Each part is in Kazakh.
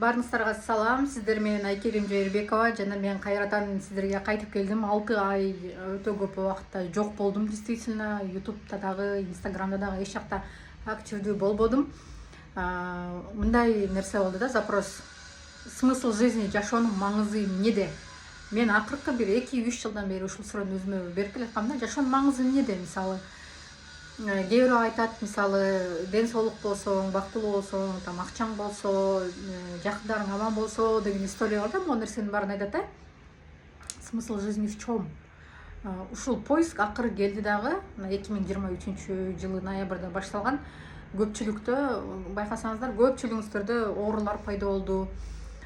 Баарыңыздарга салам. Сиздер менен Айкерим Жайырбекова жана мен кайрадан сиздерге кайтып келдим. 6 ай өтө көп убакытта жок болдум. Действительно, YouTube'да дагы, Instagram'да дагы эч жакта активдүү болбодум. Мындай нерсе болду да, запрос. Смысл жизни, жашоонун маңызы эмнеде? Мен акыркы бир 2-3 жылдан бери ушул суроону өзүмө берип келаткам да. Жашоонун маңызы эмнеде? Мисалы, кээ бирөө айтат, мисалы, ден соолук болсоң, бактылуу болсоң, акчаң болсо, жакындарың аман болсо деген история бар да, могу нерсенин баарын айтат да. Смысл жизни в чем? Ушул поиск акыры келди дагы 2023-жылы ноябрда башталган. Көпчүлүктө байкасаңыздар, көпчүлүгүңүздөрдө оорулар пайда болду.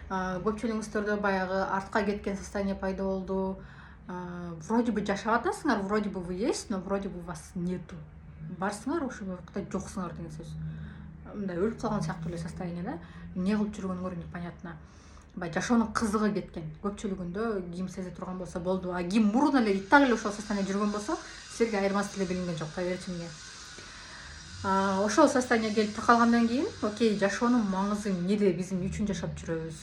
Көпчүлүгүңүздөрдө баягы артка кеткен состояние пайда болду. Вроде бы жашап атасыңар, вроде бы вы есть, но вроде бы вас нету. Барсыңар, ошол убакта жоксуңар деген сөз. Мындай өлүп калган сыяктуу эле состояние да. Эмне кылып жүргөнүңөр непонятно. Баягы жашоонун кызыгы кеткен. Көпчүлүгүндө ким сезе турган болсо болду. А ким мурун эле итак эле ошол состояние жүргөн болсо, силерге айырмасы деле билинген жок, поверьте мне. Ошол состояние келип такалгандан кийин, окей, жашоонун маңызы эмнеде, биз эмне үчүн жашап жүрөбүз?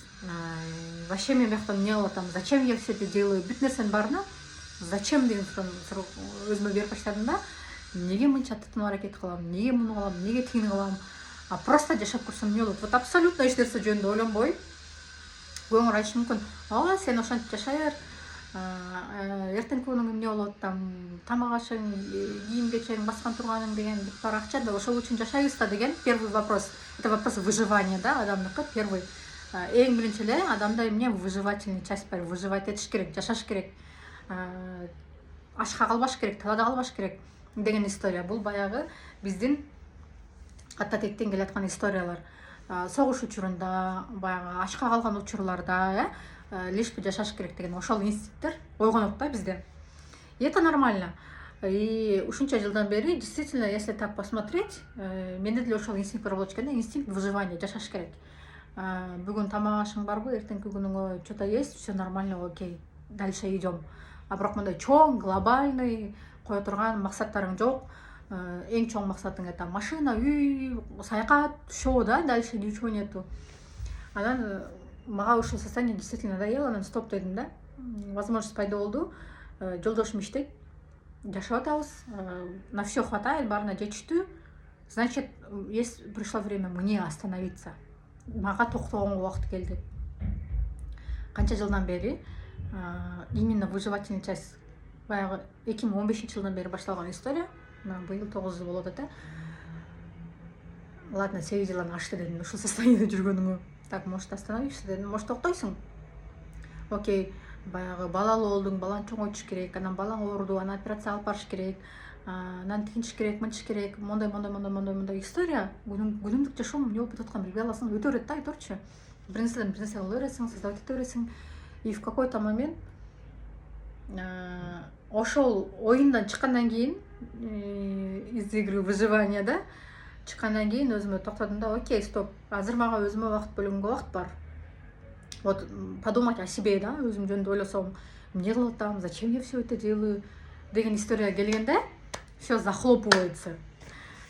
Вообще мен бияктан эмне кылып атам? Зачем я все это делаю? Бүт нерсенин баарына зачем деген суроо өзүмө берип баштадым да. Неге мынча тытынып аракет кылам? Неге муну кылам? Неге тигини кылам? Просто жашап көрсөм эмне болот? Вот абсолютно эч нерсе жөнүндө ойлонбой, көңүл айтышы мүмкүн. Сен ошентип жашай бер. Эртеңки күнүң эмне болот? Тамак ашың, кийим кечең, баскан турганың деген бар акча да, ошол үчүн жашайбыз да деген первый вопрос. Это вопрос выживания, да, адамдыкы первый. Эң биринчи эле адамда эмне выживательный часть бар, выживать этиш керек, жашаш керек. Ашка калбаш керек, талада калбаш керек деген история. Бул баягы биздин ата тектен келаткан историялар. Согуш учурунда, баягы ачка калган учурларда, лишь бы жашаш керек деген ошол инстинкттер ойгонот да бизде. И это нормально. И ушунча жылдан бери, действительно, если так посмотреть, менде деле ошол инстинкт бар болчу экен да, инстинкт выживания, жашаш керек. Бүгүн тамак ашың барбы, эртеңки күнүңө что-то есть, все нормально, окей, дальше идем. А бирок мындай чоң, глобальный кое турган максаттарың жок. Эң чоң максатың это машина, үй, саякат, шоу, да, дальше ничего нету. Анан мага ушул состояние действительно надоело, анан стоп дедим да. Возможность пайда болду. Жолдошум иштейт, жашап атабыз, на все хватает, баарына жетиштүү. Значит, есть пришло время мне остановиться. Мага токтогонго убакыт келди. Канча жылдан бери именно выживательный часть, баягы 2015-жылдан бери башталган история. Быйыл 9 жыл болот да. Ладно, 8 жылдан ашты дедим ушул состояниеде жүргөнүңө. Так, может, остановишься дедим, может, токтойсуң. Окей, баягы балалуу болдуң, баланы чоңойтуш керек, анан балаң ооруду, анан операция алып барыш керек, анан тигинтиш керек, мынтиш керек, мондай история. Күнүмдүк жашоом эмне болуп жатканын билбей каласың, өтө берет да, айтор,чу. Бир нерседен бир нерсе кыла бересиң, создавать эте бересиң. И в какой-то момент ошол оюндан чыккандан кийин, из игры выживания, да, чыккандан кийин өзүмө токтодум да, окей, стоп, азыр мага өзүмө убакыт бөлгөнгө убакыт бар. Вот подумать о себе, да, өзүм жөнүндө ойлосом, эмне кылып атам, зачем я все это делаю деген история келгенде, все захлопывается.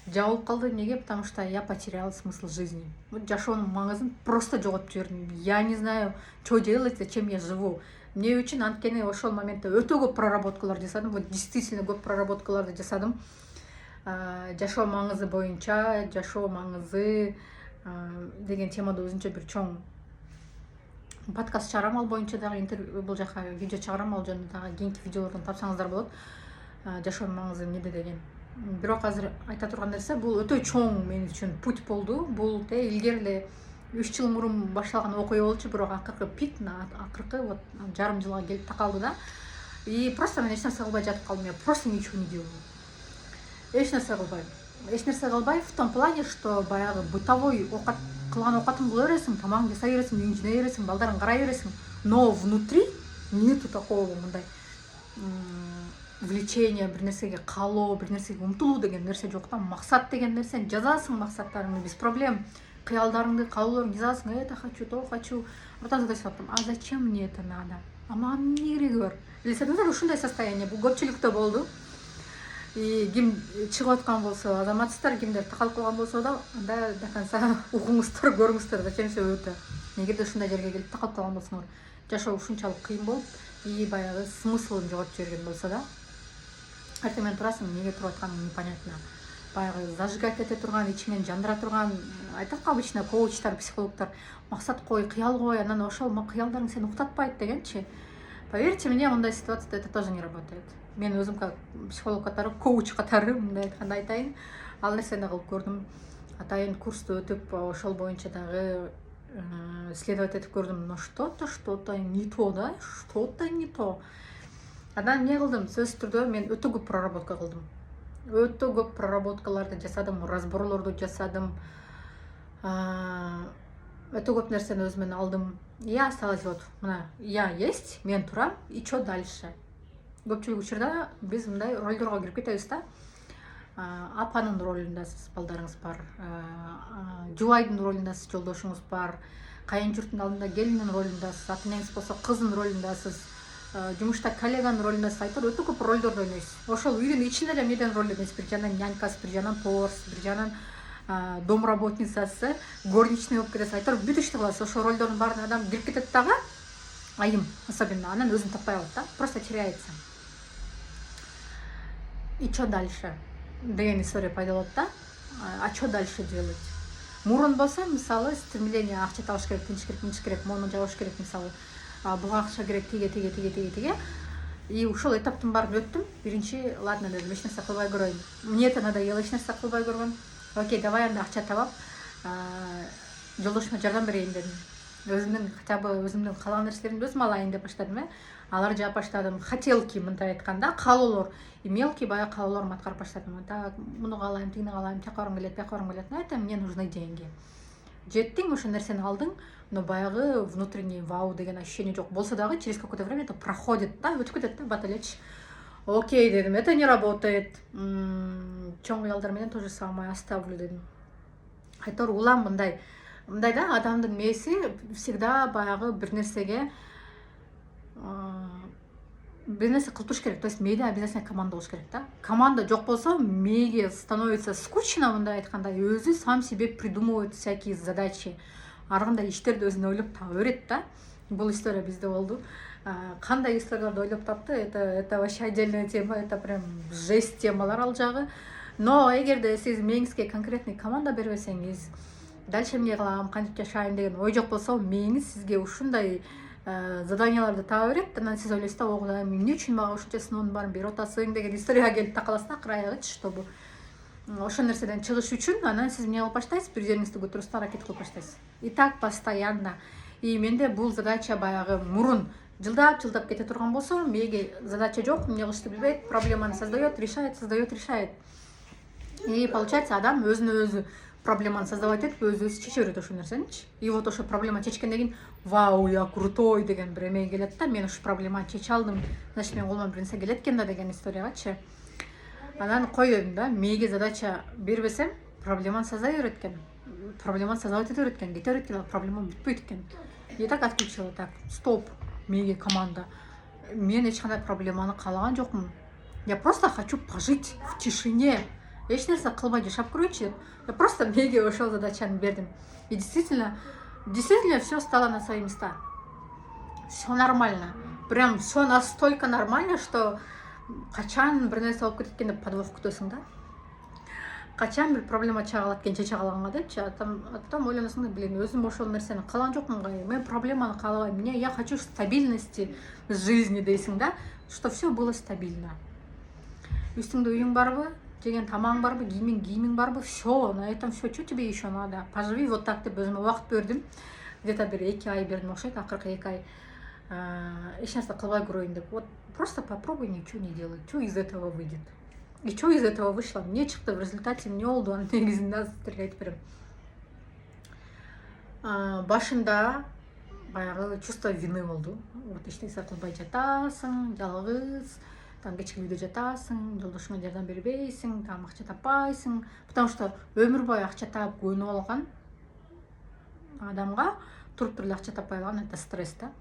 Жабылып калды. Неге? Потому что я потеряла смысл жизни. Вот жашоонун маңызын просто жоготуп жибердим. Я не знаю, что делать, зачем я живу. Эмне үчүн? Анткени ошол моментте өтө көп проработкалар жасадым. Вот действительно көп проработкаларды жасадым. Жашоо маңызы боюнча, жашоо маңызы деген темада өзүнчө бир чоң подкаст чыгарам, ал боюнча дагы интервью, бул жака видео чыгарам, ал жөнүндө дагы кийинки видеолордон тапсаңыздар болот. Жашоонун маңызы эмнеде деген. Бирок азыр айта турган нерсе, бул өтө чоң мен үчүн путь болду. Бул илгери эле 3 жыл мурун башталган окуя болчу, бирок акыркы пик, акыркы вот жарым жылга келип такалды да. И просто мен эч нерсе кылбай жатып калдым, я просто ничего не делаю. Эч нерсе кылбай. Эч нерсе кылбай в том плане, что баягы бытовой кылган оокатың кыла бересиң, тамагың жасай бересиң, үйүңдү жинай бересиң, балдарың карай бересиң. Но внутри нету такого мындай влечение, бир нерсеге каалоо, бир нерсеге умтулуу деген нерсе жок да. Максат деген нерсени жазасың, максаттарыңды без проблем. Кыялдарыңды, каалоолоруңду жазасың, это хочу, то хочу. Потом задайсың, а зачем мне это надо? А мага эмне кереги бар? Билесиңиздер, ушундай состояние бул көпчүлүктө болду. И ким чыгып аткан болсо, азаматсыздар, кимдер такалып калган болсо да, анда до конца угуңуздар, көрүңүздөр, зачем все это. эгерде ушундай жерге келип такалып калган болсоңор, жашоо ушунчалык кыйын болуп и баягы смыслын жоготуп жиберген болсо да, эртең менен турасың, эмнеге туруп атканың непонятно. Баягы зажигать эте турган, ичиңен жандыра турган, айтат го обычно коучтар, психологдор, максат кой, кыял кой, анан ошол кыялдарың сени уктатпайт дегенчи. Поверьте мне, мындай ситуацияда это тоже не работает. Мен өзүм как психолог катары, коуч катары мындай айтканда айтайын, ал нерсени кылып көрдүм. Атайын курсту өтүп, ошол боюнча дагы исследовать этип көрдүм. Но что-то не то, да, что-то не то. Анан эмне кылдым? Сөзсүз түрдө мен өтө көп проработка кылдым. Өтө көп проработкаларды жасадым, разборлорду жасадым. Өтө көп нерсени өз менен алдым. Я осталась вот, мына, я есть, мен турам, и чё дальше? Көпчүлүк учурда биз мындай ролдорго кирип кетебиз да. Апанын ролундасыз, балдарыңыз бар. Жубайдын ролундасыз, жолдошуңуз бар. Кайын журттун алдында келиндин ролундасыз, ата энеңиз болсо кыздын ролундасыз. Жумушта коллеганын ролундасыз, айтор өтө көп ролдорду ойнойсуз. Ошол үйдүн ичинде эле эмнеден роль ойнойсуз? Бир жагынан нянькасы, бир жагынан поварсыз, бир жагынан домработницасы, горничный болуп кетесиз. Айтор бүт ишти кыласыз. Ошол ролдордун баарын адам кирип кетет дагы, айым особенно, анан өзүн таппай калат да, просто теряется. И чё дальше? Деген история пайда болот да. А чё дальше делать? Мурун болсо, мисалы, стремление акча табыш керек, тынчыш керек, моуну жабыш керек, мисалы, буга акча керек, тиге. И ушул этаптын баарын өттүм. Биринчи, ладно дедим, эч нерсе кылбай көрөйүн. Мне это надоело, эч нерсе кылбай көргөн. Окей, давай анда акча табап, жолдошума жардам берейин дедим. Өзүмдүн хотя бы өзүмдүн калаган нерселеримди өзүм алайын деп баштадым. Алар жаап баштадым. Хотелки, мындай айтканда, каалоолор. И мелкий баягы каалоолорумду аткарып баштадым. Так, муну каалайм, тигини каалайм, тияка баргым келет, бияка баргым келет. Это мне нужны деньги. Жеттиң, ошол нерсени алдың, но баягы внутренний вау деген ощущение жок. Болсо дагы через какое-то время это проходит, да, өтүп кетет да, баталеч. Окей дедим, это не работает. Чоң кыялдар менен то же самое, оставлю дедим. Айтор улам мындай да, адамдын мээси всегда баягы бир нерсеге бир нерсе кылып туруш керек. То есть мээде обязательно команда болуш керек да. Команда жок болсо мээге становится скучно, мындай айтканда, өзү сам себе придумывает всякие задачи. Ар кандай иштерди өзүнө ойлоп таба берет да. Бул история бизде болду. Кандай историяларды ойлоп тапты, это вообще отдельная тема, это прям жесть темалар ал жагы. Но эгерде сиз мээңизге конкретный команда бербесеңиз, дальше эмне кылам, кантип жашайм деген ой жок болсо, мээңиз сизге ушундай заданияларды таба берет. Анан сиз ойлойсуз да, ого, эмне үчүн мага ушунча сыноонун баарын берип атасың деген историяга келип такаласыз да, акыры аягычы, чтобы ошол нерседен чыгыш үчүн анан сиз эмне кылып баштайсыз, бир жериңизди көтөрүсүз, аракет кылып баштайсыз. И так постоянно. И менде бул задача баягы мурун жылдап кете турган болсо, мээге задача жок, эмне кылышты билбейт, проблеманы создает, решает. И получается, адам өзүнө өзү проблеманы создавать этип, өзү чече берет ошол нерсеничи. И вот ошо проблема чечкенден кийин, вау, я крутой деген бир эме келет да, мен ошол проблеманы чече алдым, значит менин колуман бир нерсе келет экен да деген историягачы. Анан кой дедим да, мээге задача бербесем, проблеманы создай берет экен. Проблеманы создавать ете берет экен, кете берет экен, проблема бүтпөйт экен. И так отключила, так, стоп, мээге команда. Мен эч кандай проблеманы каалаган жокмун. Я просто хочу пожить в тишине. Эч нерсе кылбай жашап көрөйүнчү деп. Я просто мээге ошол задачаны бердим. И действительно все стало на свои места. Все нормально. Прям все настолько нормально, что качан бир нерсе болуп кетет экен деп подвох күтөсүң да. Качан бир проблема чагылат экен, чече калаганга депчи, атам ойлоносуң да, блин, өзүм ошол нерсени каалаган жокмун го. Мен проблеманы каалабайм. Мне я хочу стабильности в жизни дейсиң да, что все было стабильно. Үстүңдө үйүң барбы? Жеген тамагың барбы? Кийимиң барбы? Все, на этом все. Что тебе еще надо? Поживи вот так деп өзүмө убакыт бердим. Где-то бир 2 ай бердим окшойт, акыркы 2 ай. Эч нерсе кылбай көрөйүн деп. Вот просто попробуй ничего не делать. Что из этого выйдет? И что из этого вышло? Мне чыкты в результате, эмне болду? Анын негизинде сиздерге айтып берем. Башында баягы чувство вины болду. Вот эч нерсе кылбай жатасың, жалгыз, там кечки үйдө жатасың, жолдошуңа жардам бербейсиң, там акча таппайсың. Потому что өмүр бою акча таап көнүп алган адамга туруп туруп акча таппай калган, это стресс, да.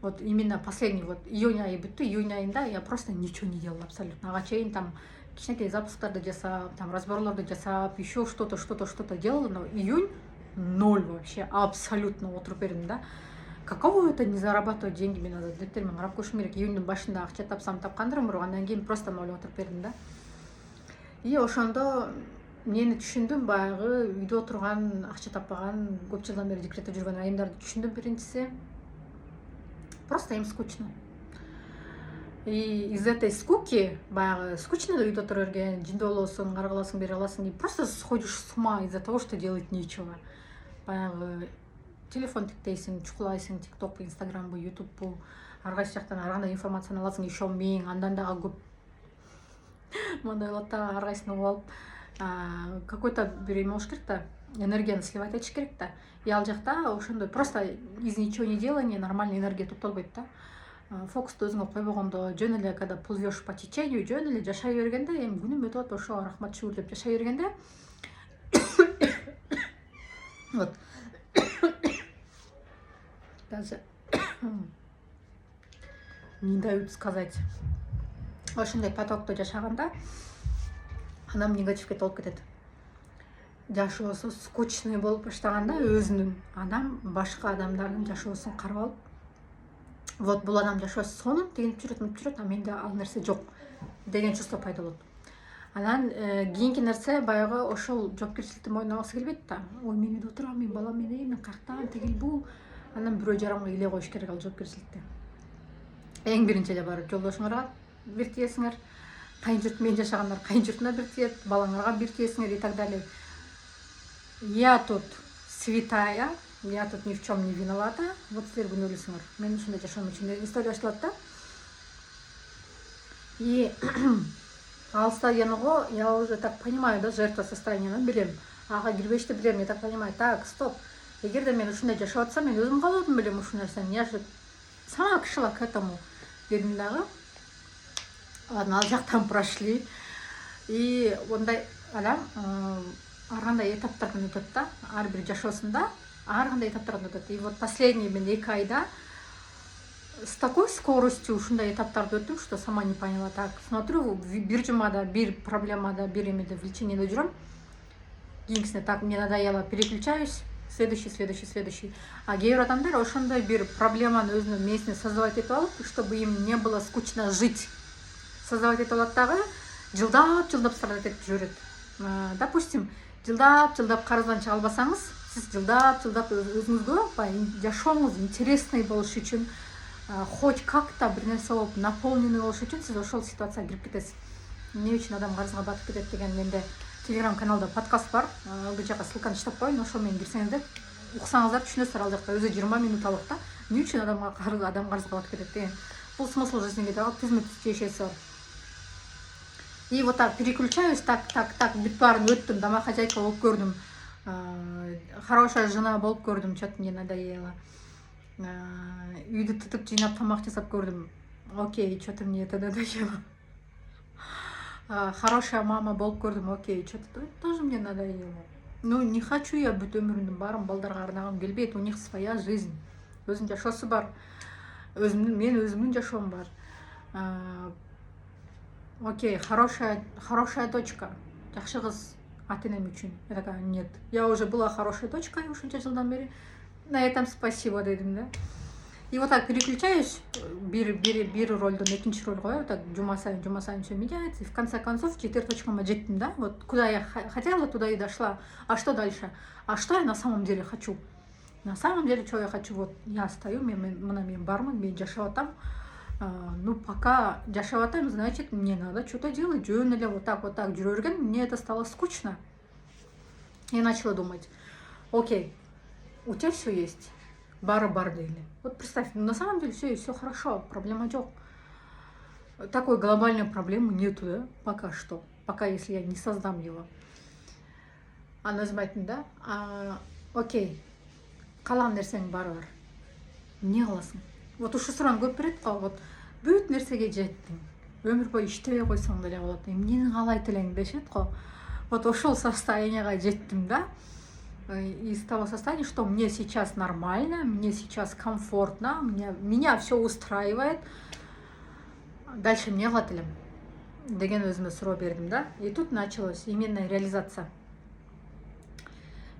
Вот именно последний вот июнь айы бүттү, июнь айында я просто ничего не делала абсолютно. Ага чейин там кичинекей запускарды жасап, там разборлорду жасап, еще что-то делала, но июнь ноль вообще, абсолютно отырып бердім да. Каково это не зарабатывать деньги, мен надо дептермен қарап көрушім керек. Июньдің башында ақша тапсам тапқандырым, андан кейін просто ноль отырып бердім да. И ошондо мени түшүндүм, баягы үйдө отурган, акча таппаган, көп жылдан бери декретте жүргөн айымдарды түшүндүм. Биринчиси, просто им скучно. И из этой скуки, баягы скучно да үйдө отура берген, жинде болосуң, каргаласың, бере аласың, и просто сходишь с ума из-за того, что делать нечего. Баягы телефон тиктейсиң, чукулайсың, тикток, инстаграм, ютуб, ар кайсы жактан ар кандай информацияны аласың, еще мең, андан дагы көп. Мындай болот да, ар кайсын угуп алып, какой-то бир эме болуш керек да, энергияны сливать этиш керек да. И ал жакта ошондой просто из ничего не делания нормальный энергия токтолбойт да. Фокусту өзүңө койбогондо, жөн эле когда плывешь по течению, жөн эле жашай бергенде, эми күнүм өтүп атпайбы, ошо рахмат шүгүр деп жашай бергенде, вот даже не дают сказать, ошондой потокто жашаганда адам негативге толуп кетет. Жашоосу скучный болуп баштаганда өзүнүн, адам башка адамдардын жашоосун карап алып, вот бул адам жашоосу сонун тигинип жүрөт, мынтип жүрөт, а менде ал нерсе жок деген чувство пайда болот. Анан кийинки нерсе баягы ошол жоопкерчиликти мойнуна алгысы келбейт да. Ой, мен үйдө отурам, мен балам менен, мен каяктан тигил бул. Анан бирөө жарымга иле коюш керек ал жоопкерчиликти. Эң биринчи эле барып жолдошуңарга бир тиесиңер, кайын журт менен жашагандар кайын журтуна бир тиет, балаңарга бир тиесиңер и так далее. Я тут святая, я тут ни в чем не виновата. Вот силер күнөө элесиңер. Мен ушундай жашоом үчүн история башталат да. И алыстагенго я уже так понимаю, да, жертва состояния, билем. Ага кирбешти билем, я так понимаю. Так, стоп. Эгерде мен ушундай жашап атсам, мен өзүм калып билем ушул нерсени. Я же сама шла к этому. Дедим дагы. Ладно, ал жактан прошли. И ондай адам ар кандай этаптардан өтөт да. Ар бир жашоосунда ар кандай этаптардан өтөт. И вот последние мен 2 айда с такой скоростью ушундай этаптарды өттүм, что сама не поняла. Так, смотрю, бир жумада бир проблемада, бир эмеде влечениеде жүрөм. Кийинкисине так, мне надоело, переключаюсь. Следующий. А кээ бир адамдар ошондой бир проблеманы өзүнүн мээсине создавать этип алып, чтобы им не было скучно жить. Создавать этип алат дагы, жылдап страдать этип жүрөт. Допустим, жылдап карыздан чыга албасаңыз, сиз жылдап өзүңүзгө жашооңуз интересный болуш үчүн, хоть как-то бир нерсе болуп наполненный болуш үчүн сиз ошол ситуацияга кирип кетесиз. Эмне үчүн адам карызга батып кетет деген менде телеграм-каналда подкаст бар. Ал жака ссылканы таштап коеюн, ошол менен кирсеңиздер, уксаңыздар түшүнөсүздөр. Ал жакта өзү 20 минут алат да. Эмне үчүн адам карызга батып кетет деген. Бул смысл жизни дагы түзмө-түз тиешеси бар. И вот так переключаюсь, так, бүт баарын өттүм, домохозяйка болуп көрдүм, хорошая жена болуп көрдүм, что-то мне надоело. Үйдү тытып жыйнап тамак жасап көрдүм. Окей, что-то мне это надоело. Хорошая мама болуп көрдүм. Окей, что-то тоже мне надоело. Ну, не хочу я бүт өмүрүмдүн баарын балдарга арнагым келбейт. У них своя жизнь. Өзүнүн жашоосу бар. Мен өзүмдүн жашоом бар. Окей, хорошая дочка. Жакшы кыз ата-энем үчүн. Я такая, нет. Я уже была хорошей дочкой ушунча жылдан бери. На этом спасибо дедим, да. И вот так переключаюсь, бир ролдон экинчи ролго, вот так жума сайын все меняется. И в конце концов 4 точкама жеттим, да. Вот куда я хотела, туда и дошла. А что дальше? А что я на самом деле хочу? На самом деле, что я хочу? Вот я стою, мен бармын, мен жашап атам. Ну, пока жашап атам, значит, мне надо что-то делать. Жөн эле вот так жүрө берген, мне это стало скучно. Я начала думать, окей, у тебя все есть, бар дейли. Вот представь, на самом деле все есть, все хорошо, проблема жок. Такой глобальной проблемы нету, да, пока что. Пока, если я не создам его. Называть, да? Окей, калан нерсең бар. Не кыласың? Вот ушу суроону көп берет го. Вот бүт нерсеге жеттиң. Өмүр бою иштебей койсоң деле болот. Эмнени каалайт элең дешет го. Вот ошол состоянияга жеттим, да. Из того состояния, что мне сейчас нормально, мне сейчас комфортно, меня все устраивает. Дальше мне кылат элем деген өзүмө суроо бердим, да. И тут началась именно реализация.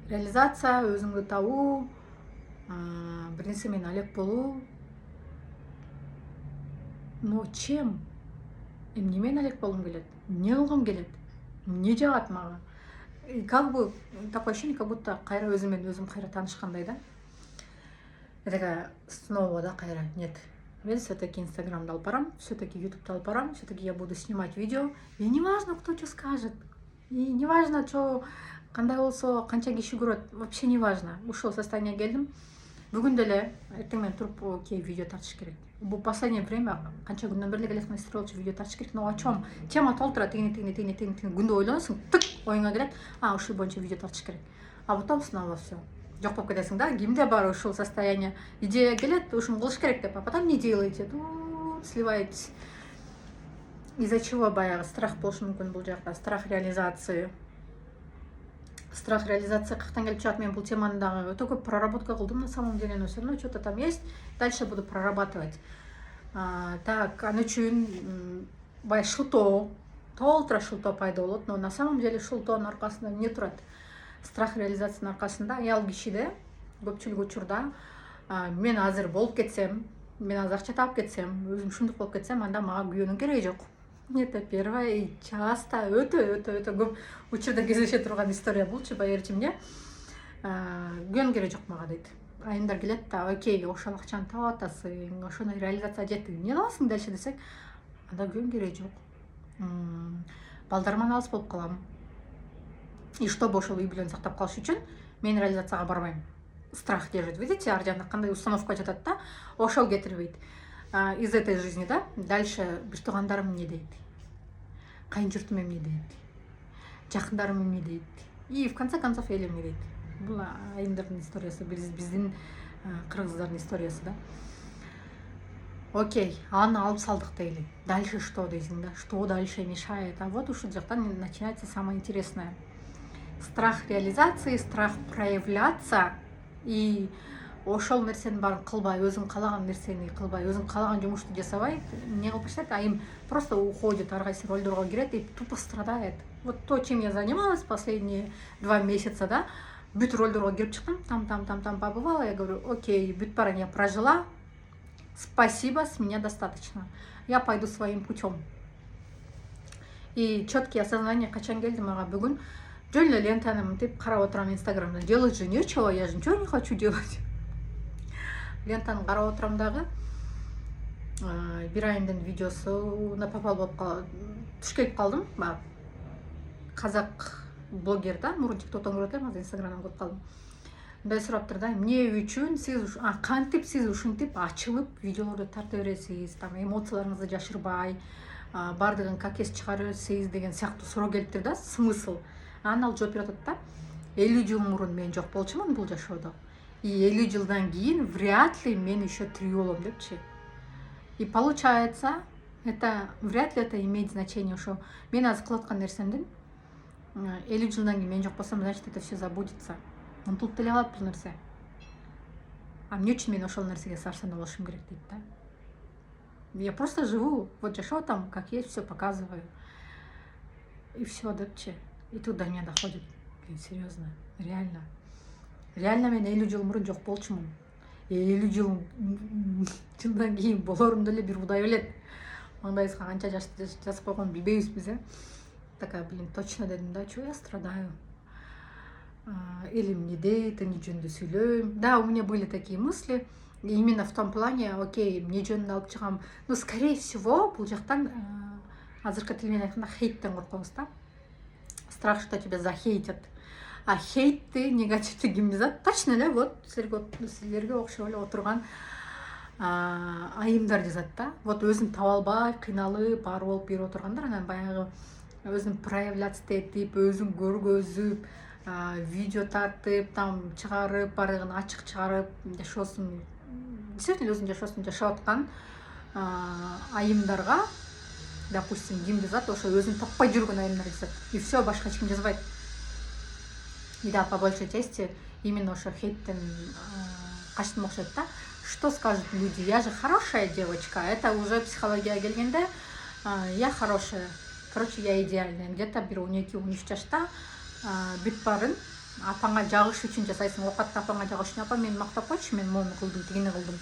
реализация, өзүңдү табуу, бир нерсе менен алек болуу. Но чем? Эмне менен алек болгум келет? Эмне кылгым келет? Эмне жагат мага? Как бы такое ощущение, как будто кайра өзүм менен өзүм кайра таанышкандай да. Я такая снова, да, кайра, нет. Мен все-таки Инстаграмды алып барам, все-таки Ютубты алып барам, все-таки я буду снимать видео. И не важно, кто что скажет. И не важно, что кандай болсо, канча киши көрөт. Вообще не важно. Ушул состояние келдим. Бүгүн деле эртең менен туруп кей видео тартыш керек. Бул последнее время канча күндөн бери эле элесине стрелчу видео тартыш керек. Но о чем? Тема толтура тигини күндө ойлоносуң, тык оюңа келет. Ушул боюнча видео тартыш керек. А потом снова все. Жок болуп кетесиң да, кимде бар ушул состояние. Идея келет, ушуну кылыш керек деп, а потом не делаете, сливаетесь. Из-за чего баягы страх болушу мүмкүн бул жакта, страх реализации. Страх реализации каяктан келип чыгат? Мен бул теманы дагы өтө көп проработка кылдым на самом деле, но все равно что-то там есть. Дальше буду прорабатывать. Так, аны үчүн бай шылтоо, толтура шылтоо пайда болот, но на самом деле шылтоонун аркасында эмне турат? Страх реализациянын аркасында аял кишиде көпчүлүк учурда мен азыр болуп кетсем, мен азыр акча таап кетсем, өзүм ушундук болуп кетсем, анда мага күйөөнүн кереги жок. Это первое и часто өтө көп учурда кездеше турган история болчу, байырчы эмне күйөөнүн кереги жок мага дейт. Айымдар келет да, окей, ошол акчаны таап атасың, ошону реализация жетти, эмне кыласың дальше десек, анда күйөөнүн кереги жок. Балдарыман алыс болуп калам. И чтобы ошол үй бүлөнү сактап калыш үчүн мен реализацияга барбайм. Страх держит. Видите, ар жагында кандай установка жатат да? Ошол кетирбейт. Из этой жизни, да? Дальше бир туугандарым эмне дейт? Кайын журтум эмне дейт? Жакындарым эмне дейт? И в конце концов эл эмне дейт? Бул айымдардын историясы, биздин кыргыздардын историясы, да? Окей, аны алып салдык дейли. Дальше что дейсиң да? Что дальше мешает? А вот ушул жактан начинается самое интересное. Страх реализации, страх проявляться и ошол нерсенин баарын кылбай, өзүң калаган нерсени кылбай, өзүң калаган жумушту жасабай, эмне кылып баштайт? Айым просто уходит, ар кайсы ролдорго кирет и тупо страдает. Вот то, чем я занималась последние 2 месяца, да, бүт ролдорго кирип чыктым, там побывала, я говорю, окей, бүт баарын я прожила, спасибо, с меня достаточно, я пойду своим путем. И четкие осознания качан келди мага бүгүн. Жөн эле лентаны мынтип карап отурам Инстаграмда. Делать же нечего, я же ничего не хочу делать. Лентаны карап отурам дагы. Бир айымдын видеосуна попал болуп туш келип калдым. Казак блогер да, мурун ТикТоктон көрөт элем, азыр Инстаграмдан көрүп калдым. Мындай сураптыр да, эмне үчүн сиз кантип сиз ушинтип ачылып видеолорду тарта бересиз, там эмоцияларыңызды жашырбай, бардыгын как эс чыгарып бересиз деген сыяктуу суроо келиптир да, смысл. Аны ал жооп берип атат да, 50 жыл мурун мен жок болчумун бул жашоодо. И 50 жылдан кийин вряд ли мен еще тирүү болом депчи. И получается, это вряд ли это имеет значение, что мен азыр кылып аткан нерсемдин 50 жылдан кийин мен жок болсом, значит это все забудется. Унутулуп деле калат бул нерсе. А эмне үчүн мен ошол нерсеге сарсанаа болушум керек дейт да. Я просто живу, вот жашоо там, как есть, все показываю. И все, депчи. И тут до меня доходит. Блин, серьезно, реально. Реально мен 50 жыл мурун жок болчумун. 50 жылдан кийин болорумду эле бир Кудай билет. Маңдайыбызга канча жазып койгонун билбейбизбиз, Такая, блин, точно дедим, да, чего я страдаю? Или мне дейт, не жөнүндө сүйлөйм. Да, у меня были такие мысли. И именно в том плане, окей, мне жөнүндө алып чыгам. Но, скорее всего, бул жактан азыркы тил менен айтканда хейттен коркобуз, да. Страх, что тебя захейтят. А хейтти, негативти ким жазат? Точно эле вот силерге окшоп эле отурган айымдар жазат да. Вот өзүн таба албай, кыйналып, ар болуп бирип отургандар, анан баягы өзүн проявляться этип, өзүн көргөзүп, видео тартып, там чыгарып, бардыгын ачык чыгарып, жашоосун, действительно өзүнүн жашоосун жашап аткан айымдарга, допустим, ким жазат, ошо өзүн таппай жүргөн айымдар жазат. И все, башка эч ким жазбайт. И да, по большей части именно ошо хейттен качтым окшойт да. Что скажут люди? Я же хорошая девочка. Это уже психология келгенде, я хорошая. Короче, я идеальная. Где-то бир 12-13 жашта бүт барын апаңа жагыш үчүн жасайсың, оокатты апаңа жагыш үчүн апа мени мактап койчу, мен мону кылдым, тигини кылдым.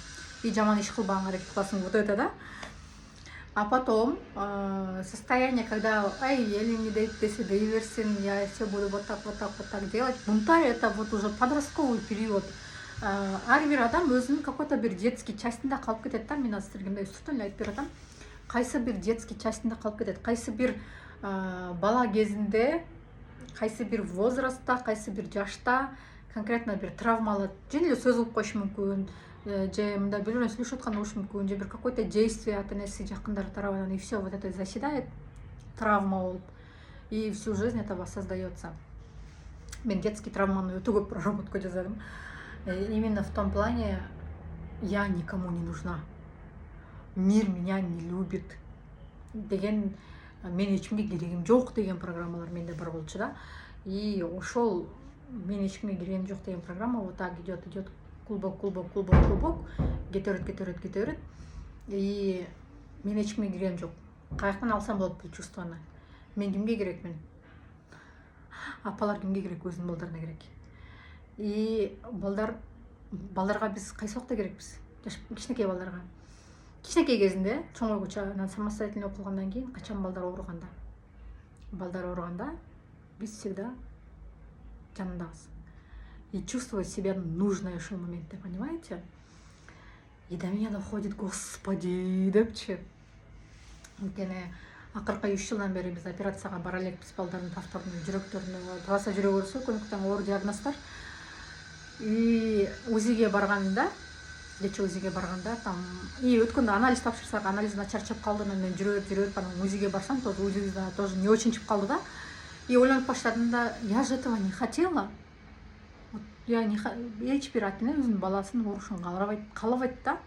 И жаман иш кылбаганга аракет кыласың, вот это да. А потом состояние, когда ай, Эли не дает десе дей берсин, я все буду вот так, вот так, вот так делать. Бунтарь это вот уже подростковый период. Ар бир адам өзүнүн какой-то бир детский частында калып кетет да. Мен азыр силерге мындай үстүртөн эле айтып бератам. Кайсы бир детский частында калып кетет, кайсы бир бала кезинде, кайсы бир возрастта, кайсы бир жашта конкретно бир травмалар жөн эле сөз кылып коюшу мүмкүн, же мындай бир нерсе сүйлөшүп аткан болушу мүмкүн, же бир какое-то действие ата энеси жакындары тарабынан, и все вот это заседает травма болуп, и всю жизнь это воссоздается. Мен детский травманы өтө көп проработка жасадым. Именно в том плане, я никому не нужна, мир меня не любит деген, мен эчкимге керегим жок деген программалар менде бар болчу да. И ошол мен эчкимге керегим жок деген программа вот так идет клубок, кетерет. И мен эчкимге керегим жок. Каяктан алсам болот бул чувствону? Мен кимге керекмин? Апалар кимге керек? Өзүнүн балдарына керек. И балдарга биз кайсы убакта керекпиз? Кичинекей балдарга. Кичинекей кезинде, чоңойгуча, самостоятельно окулгандан кийин, качан балдар ооруганда, биз всегда жанындабыз. И чувствовать себя нужной в моменте, понимаете? И до меня доходит, господи, депчи. Анткени акыркы 3 жылдан бери биз операцияга бара элекпиз, балдардын повтордуу жүрөктөрүнө таза жүрөк өлсө, көмүктөн оор диагноздар. И УЗИге барганда, там и өткөндө анализ тапшырсак, анализ начар чыгып калды, мен жүрөп анан УЗИге барсам, УЗИда тоже не очень чыгып калды да. И ойлонуп баштадым да, я же этого не хотела. Вот я эч бир ата эне өзүнүн баласынын оорушун каалабайт да.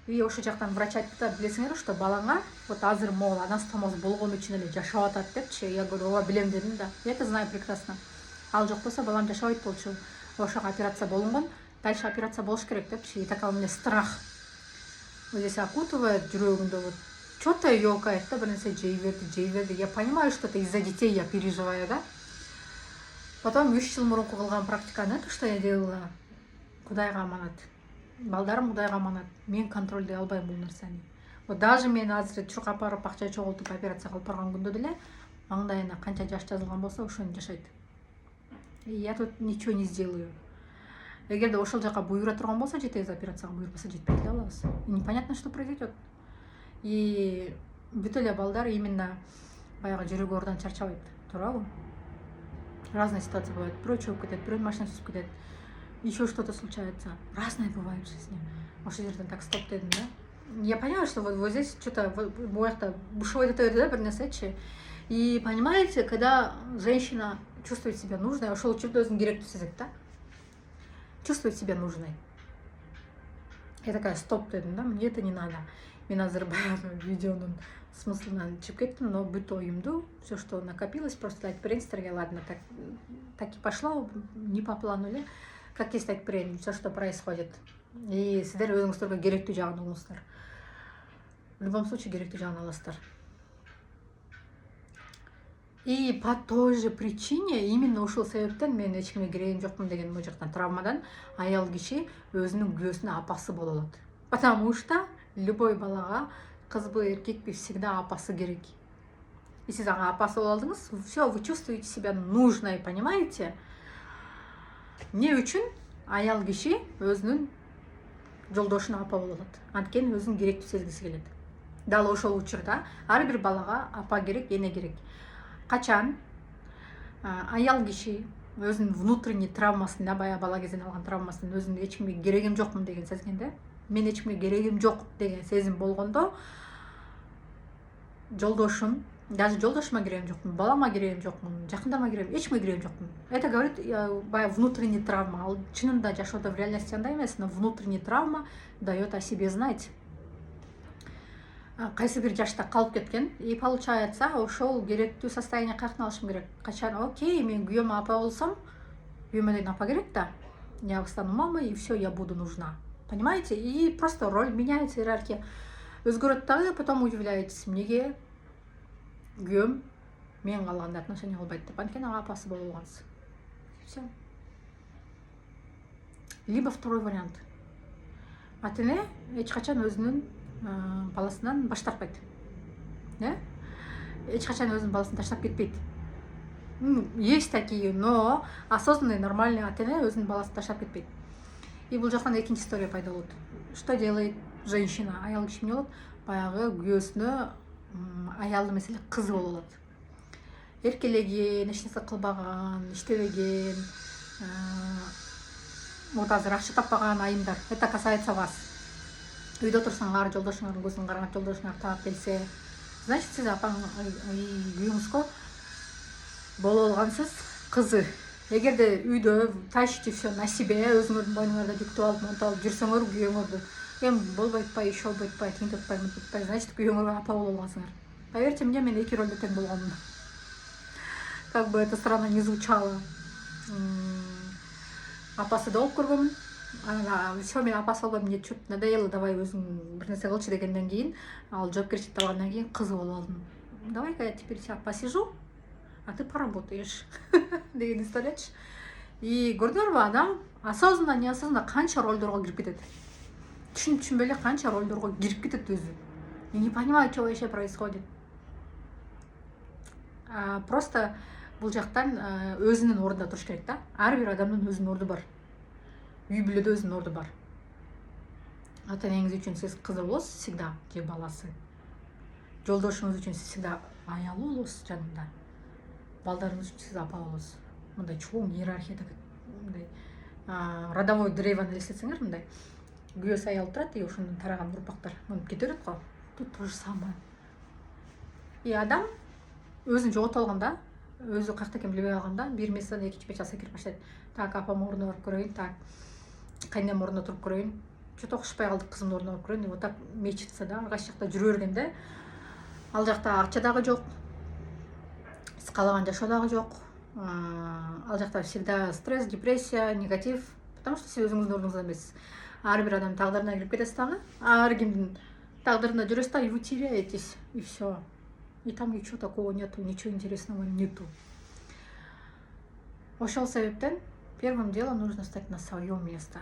И ошол жактан врач айтты да, билесиңер, что балаңа вот азыр могул анастомоз болгон үчүн эле жашап атат депчи. Я говорю, ооба билем дедим да. Я это знаю прекрасно. Ал жок болсо балам жашабайт болчу. Ошого операция болгон, дальше операция болуш керек депчи. И такой у меня страх. Вот здесь окутывает жүрөгүмдө, вот что-то ёкает, да, бир нерсе жей берди. Я понимаю, что это из-за детей я переживаю, да. Потом 3 жыл мурунку кылган практиканы, то, что я делала, Кудайга аманат. Балдарым Кудайга аманат. Мен контролдой албайм бул нерсени. Вот даже мен азыр чуркап барып акча чогултуп операция кылып барган күндө деле маңдайына канча жаш жазылган болсо, ошону жашайт. И я тут ничего не сделаю. Эгерде ошол жака буйрура турган болсо, жетебиз, операцияга буйрбаса жетпей деле алабыз. Непонятно, что произойдет. И бүт эле балдар именно баягы жүрөгү оорудан чарчабайт, туурабы? Разные ситуации бывают. Бирөө чөгүп кетет, бирөө машина сүзүп кетет, еще что-то случается. Разное бывает в жизни. Ошол жерден так стоп дедим, да. Я поняла, что вот здесь что-то буякта бушевать это, да, бир нерсечи. И понимаете, когда женщина чувствует себя нужной, ошол учурда өзүн керектүү сезет, да. Чувствует себя нужной. Я такая, стоп дедим, да, мне это не надо. Мен азыр баягы видеонун смыслынан чыгып кеттим, но бүт оюмду, все, что накопилось, просто айтып берейин силерге. Ладно, так и пошло, не по плану эле. Как есть айтып берейин, все, что происходит. И сиздер өзүңүздөргө керектүү жагын угуңуздар. В любом случае керектүү жагын аласыздар. И по той же причине, именно ушул себептен мен эчкимге керегим жокмун деген бул жактан травмадан аял киши өзүнүн күбөсүнө апасы боло алат. Потому что любой балага, кызбы, эркекпи, всегда апасы керек. И сиз ага апасы боло алдыңыз, все, вы чувствуете себя нужной, понимаете? Не үчүн аял киши өзүнүн жолдошуна апа боло алат. Анткени өзүн керектүү сезгиси келет. Дал ошол учурда ар бир балага апа керек, эне керек. Качан аял киши өзүнүн внутренний травмасын, да, баягы бала кезинен алган травмасын, өзүнүн эчкимге керегим жокмун деген сезгенде, мен эчкимге керегим жок деген сезим болгондо, жолдошум, даже жолдошума керегим жокмун, балама керегим жокмун, жакындарыма керегим, эчкимге керегим жокмун. Это говорит баягы внутренний травма. Ал чынында жашоодо в реальности андай эмес, но внутренний травма дает о себе знать. Кайсы бир жашта калып кеткен, и получается, ошол керектүү состояние каяктан алышым керек? Качан, окей, мен күйөөмө апа болсом, күйөөмө деген апа керек да. Я стану мамой, и все, я буду нужна. Понимаете? И просто роль меняется, иерархия өзгөрөт дагы, потом удивляетесь, эмнеге күйөөм мен калганда отношения кылбайт деп, анткени ага апасы боло алгансыз. Все. Либо второй вариант. Ата эне эч качан өзүнүн баласынан баш тартпайт. Эч качан өзүнүн баласын таштап кетпейт. Есть такие, но осознанный, нормальный ата эне өзүнүн баласын таштап кетпейт. И бул жактан экинчи история пайда болот. Что делает женщина? Аял киши эмне болот? Баягы күйөөсүнө аялдын эмес эле кызы болуп алат. Эркелеген, эч нерсе кылбаган, иштебеген, вот азыр акча таппаган айымдар. Это касается вас. Үйдө турсаңар, жолдошуңардын көзүн карап, жолдошуңар таап келсе, значит, сиз апаң күйөөңүзгө боло алгансыз кызы. Эгерде үйдө тащите все на себе, өзүңөрдүн боюңарда жүктүп алып, монтуп алып жүрсөңөр күйөөңөрдү, болбой атпай, иш болбой атпай, тинт атпай, мынт атпай, значит, күйөөңөргө апа боло алгансыңар. Поверьте мне, мен эки ролдо тең болгонмун. Как бы это странно не звучало. Апасы да болуп көргөнмүн. Все, мен апасы болбойм, мне что-то надоело, давай өзүң бир нерсе кылчы дегенден кийин, ал жоопкерчиликти алгандан кийин кызы болуп алдым. Давай-ка я теперь себя посижу, а ты поработаешь деген историячы. И көрдүңөрбү, адам осознанно, неосознанно канча ролдорго кирип кетет. Түшүнбөй эле канча ролдорго кирип кетет өзү. И не понимаю, что вообще происходит. Просто бул жактан өзүнүн ордунда туруш керек да. Ар бир адамдын өзүнүн орду бар. Үй бүлөдө өзүнүн орду бар. Ата энеңиз үчүн сиз кызы болосуз всегда, же баласы. Жолдошуңуз үчүн сиз всегда аялы болосуз жанында. Балдарыңыз үчүн сиз апа болосуз. Мындай чоң иерархияда, мындай родовой древону элестетсеңер, мындай күйөөсү аял турат, и ошондон тараган урпактар мынтип кете берет го. Тут то же самое. И адам өзүн жогото алганда, өзү кайякта экенин билбей калганда, бир месседен экинчи месседе кирип баштайт. Так, апамдын ордуна барып көрөйүн, так, кайнемдин ордуна туруп көрөйүн, что-то окшошпой калдык, кызымдын ордуна барып көрөйүн, вот так мечется, да, ар кайсы жакта жүрө бергенде, ал жакта акча дагы жок, сиз каалаган жашоо дагы жок, ал жакта всегда стресс, депрессия, негатив, потому что сиз өзүңүздүн ордуңузда эмессиз. Ар бир адамдын тагдырына кирип кетесиз дагы, ар кимдин тагдырына жүрөсүз да, и вы теряетесь, и все. И там ничего такого нету, ничего интересного нету. Ошол себептен первым делом нужно стать на свое место.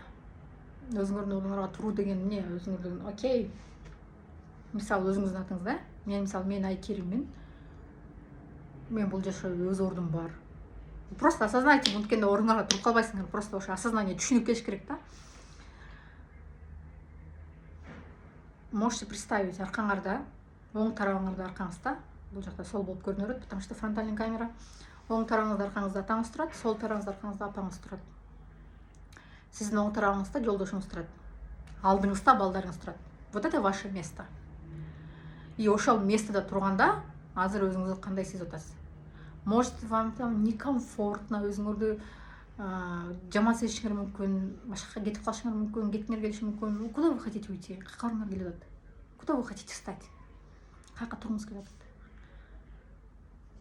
Өзүңөрдүн ордуңарга туруу деген эмне? Өзүңөрдүн, окей. Мисалы өзүңүздүн атыңыз, да? Мен мисалы, мен Айкериммин. Мен бул жашоо өз ордум бар. Просто осознайте, мынткенде ордуңарга туруп калбайсыңар, просто ошо осознание, түшүнүп келиш керек, да? Можете представить, аркаңарда, оң тарабыңарда аркаңызда, бул жакта сол болуп көрүнөт, потому что фронтальный камера. Оң тарабыңызда аркаңызда атаңыз турат, сол тарабыңызда аркаңызда апаңыз турат. Сиздин оң тарабыңызда жолдошуңуз турат, алдыңызда балдарыңыз турат. Вот это ваше место. И ошол местода турганда, азыр өзүңүздү кандай сезип атасыз? Может, вам там некомфортно, өзүңөрдү жаман сезишиңер мүмкүн, башка кетип калышыңар мүмкүн, кеткиңер келиши мүмкүн. Куда вы хотите уйти? Каяка баргыңар келип атат? Куда вы хотите встать? Каяка тургуңуз келип атат?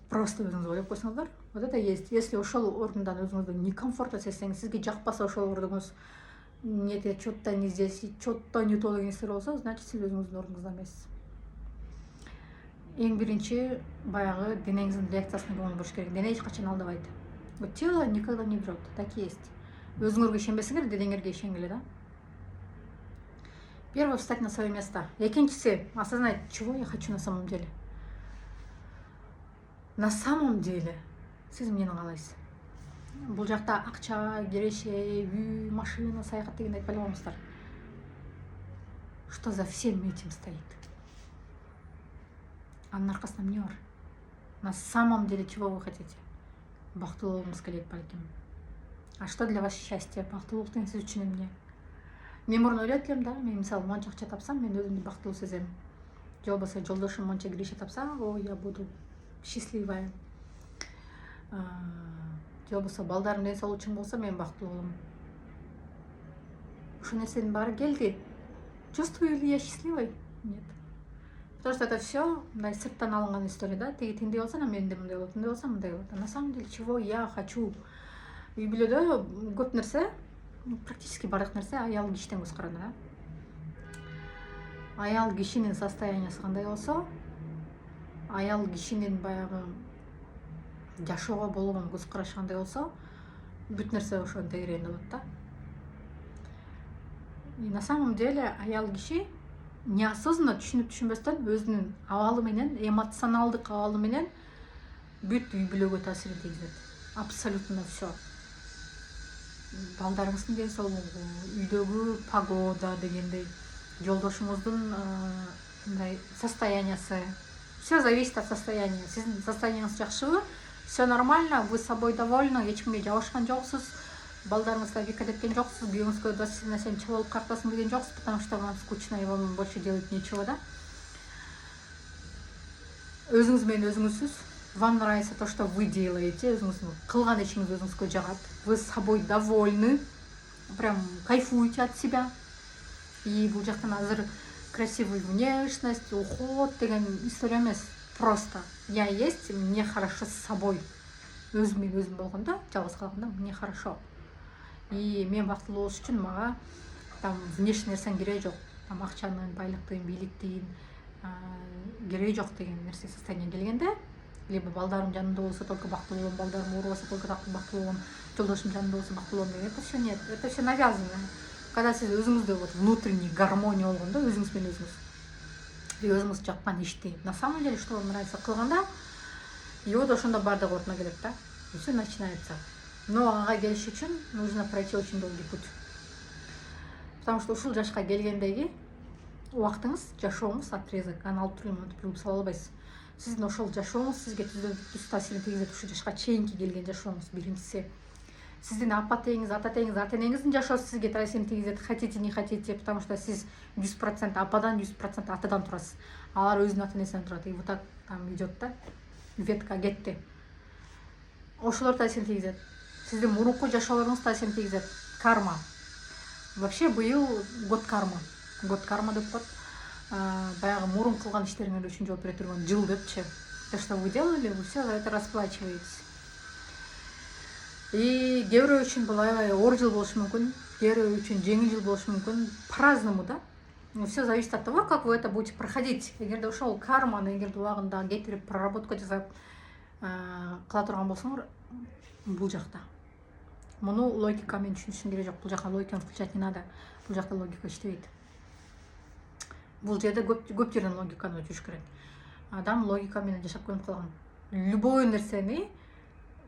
Просто өзүңүз ойлоп койсоңуздар, вот это есть. Если ошол ордундан өзүңүздү некомфортно сезсеңиз, сизге жакпаса ошол ордуңуз, нет, я что-то не здесь, что-то не то деген нерсе болсо, значит, сиз өзүңүздүн ордуңузда эмессиз. Эң биринчи баягы денеңиздин реакциясына көңүл буруш керек. Дене эч качан алдабайт. Вот тело никогда не врет, так и есть. Өзүңөргө ишенбесеңер, денеңерге ишенгиле, да. Первое, встать на свое место. Экинчиси, осознать, чего я хочу на самом деле. На самом деле, сиз эмнени каалайсыз? Бул жакта акча, киреше, үй, машина, саякат дегенди айтпай коюңуздар. Что за всем этим стоит? Анын аркасында эмне бар? На самом деле, чего вы хотите? Бактылуу болуңуз келет балким. А что для вас счастье? Бактылуулук деген сиз үчүн эмне? Мен мурун ойлойт элем, да, мен мисалы монча акча тапсам, мен өзүмдү бактылуу сезем. Же болбосо жолдошум монча киреше тапса, о, я буду счастливая. Же болбосо балдарым ден соолугу чың болсо, мен бактылуу болом. Ошол нерсенин баары келди. Чувствую ли я счастливой? Нет. Потому что это все сырттан алынган история, да? Тиги тиндей болсо, менде мындай болот, мындай болсо мындай болот. На самом деле, чего я хочу? Үй бүлөдө көп нерсе, практически бардык нерсе аял кишиден көз каранды, да? Аял кишинин состояниясы кандай болсо, аял кишинин баягы жашоого болгон көз карашы кандай болсо, бүт нерсе ошону тегерегинде болот да. И на самом деле аял киши неосознанно түшүнүп түшүнбөстөн өзүнүн абалы менен, эмоционалдык абалы менен бүт үй бүлөгө таасирин тийгизет. Абсолютно все. Балдарыңыздын ден соолугу, үйдөгү погода дегендей, жолдошуңуздун мындай состояниясы. Все зависит от состояния. Сиздин состоянияңыз жакшыбы? Все нормально, вы собой довольны, эч кимге жабышкан жоксуз, балдарыңызга бекат эткен жоксуз, күйөөңүзгө 24/7 чалып картасың деген жоксуз, потому что вам скучно и вам больше делать нечего, да? Өзүңүз менен өзүңүзсүз. Вам нравится то, что вы делаете, өзүңүздүн кылган ишиңиз өзүңүзгө жагат. Вы собой довольны, прям кайфуете от себя. И бул жактан азыр красивая внешность, уход деген история эмес. Просто я есть, мне хорошо с собой. Өзүм менен өзүм болгондо, жалгыз калганда мне хорошо. И мен бактылуу болуш үчүн мага там внешний нерсенин кереги жок. Там акчанын, байлыктын, бийликтин кереги жок деген нерсе состояние келгенде, либо балдарым жанымда болсо только бактылуу болом, балдарым оорубаса только бактылуу болом, жолдошум жанымда болсо бактылуу болом деген. Это все нет, это все навязано. Когда сиз өзүңүздө вот внутренний гармония болгондо, өзүңүз менен өзүңүз жаккан ишти на самом деле что вам нравится кылганда, и вот ошондо баардыгы ордуна келет да. И все начинается. Но ага келиш үчүн нужно пройти очень долгий путь. Потому что ушул жашка келгендеги убактыңыз, жашооңуз отрезок, аны алып туруп монтип сала албайсыз. Сиздин ошол жашооңуз сизге түз таасирин тийгизет. Ушул жашка чейинки келген жашооңуз биринчиси. Сиздин апа теңиз, ата теңиз, ата энеңиздин жашоосу сизге таасирин тийгизет. Хотите, не хотите, потому что сиз 100% ападан, 100% атадан турасыз. Алар өзүнүн ата энесинен турат. И вот так там идет да. Ветка кетти. Ошолор таасирин тийгизет. Сиздин мурунку жашоолоруңуз таасирин тийгизет. Карма. Вообще быйыл год карма. Год карма деп коет. Баягы мурун кылган иштериңер үчүн жооп бере турган жыл депчи. То, что вы делали, вы все за это расплачиваетесь. И кээ бирөө үчүн бул аябай оор жыл болушу мүмкүн, кээ бирөө үчүн жеңил жыл болушу мүмкүн. По-разному, да? Все зависит от того, как вы это будете проходить. Эгерде ошол карманы, эгерде убагында кетирип, проработка жасап кыла турган болсоңор, бул жакта. Муну логика менен түшүнүшүң керек жок. Бул жака логиканы включать не надо. Бул жакта логика иштебейт. Бул жерде көп жерден логиканы өчүш керек. Адам логика менен жашап көнүп калган. Любой нерсени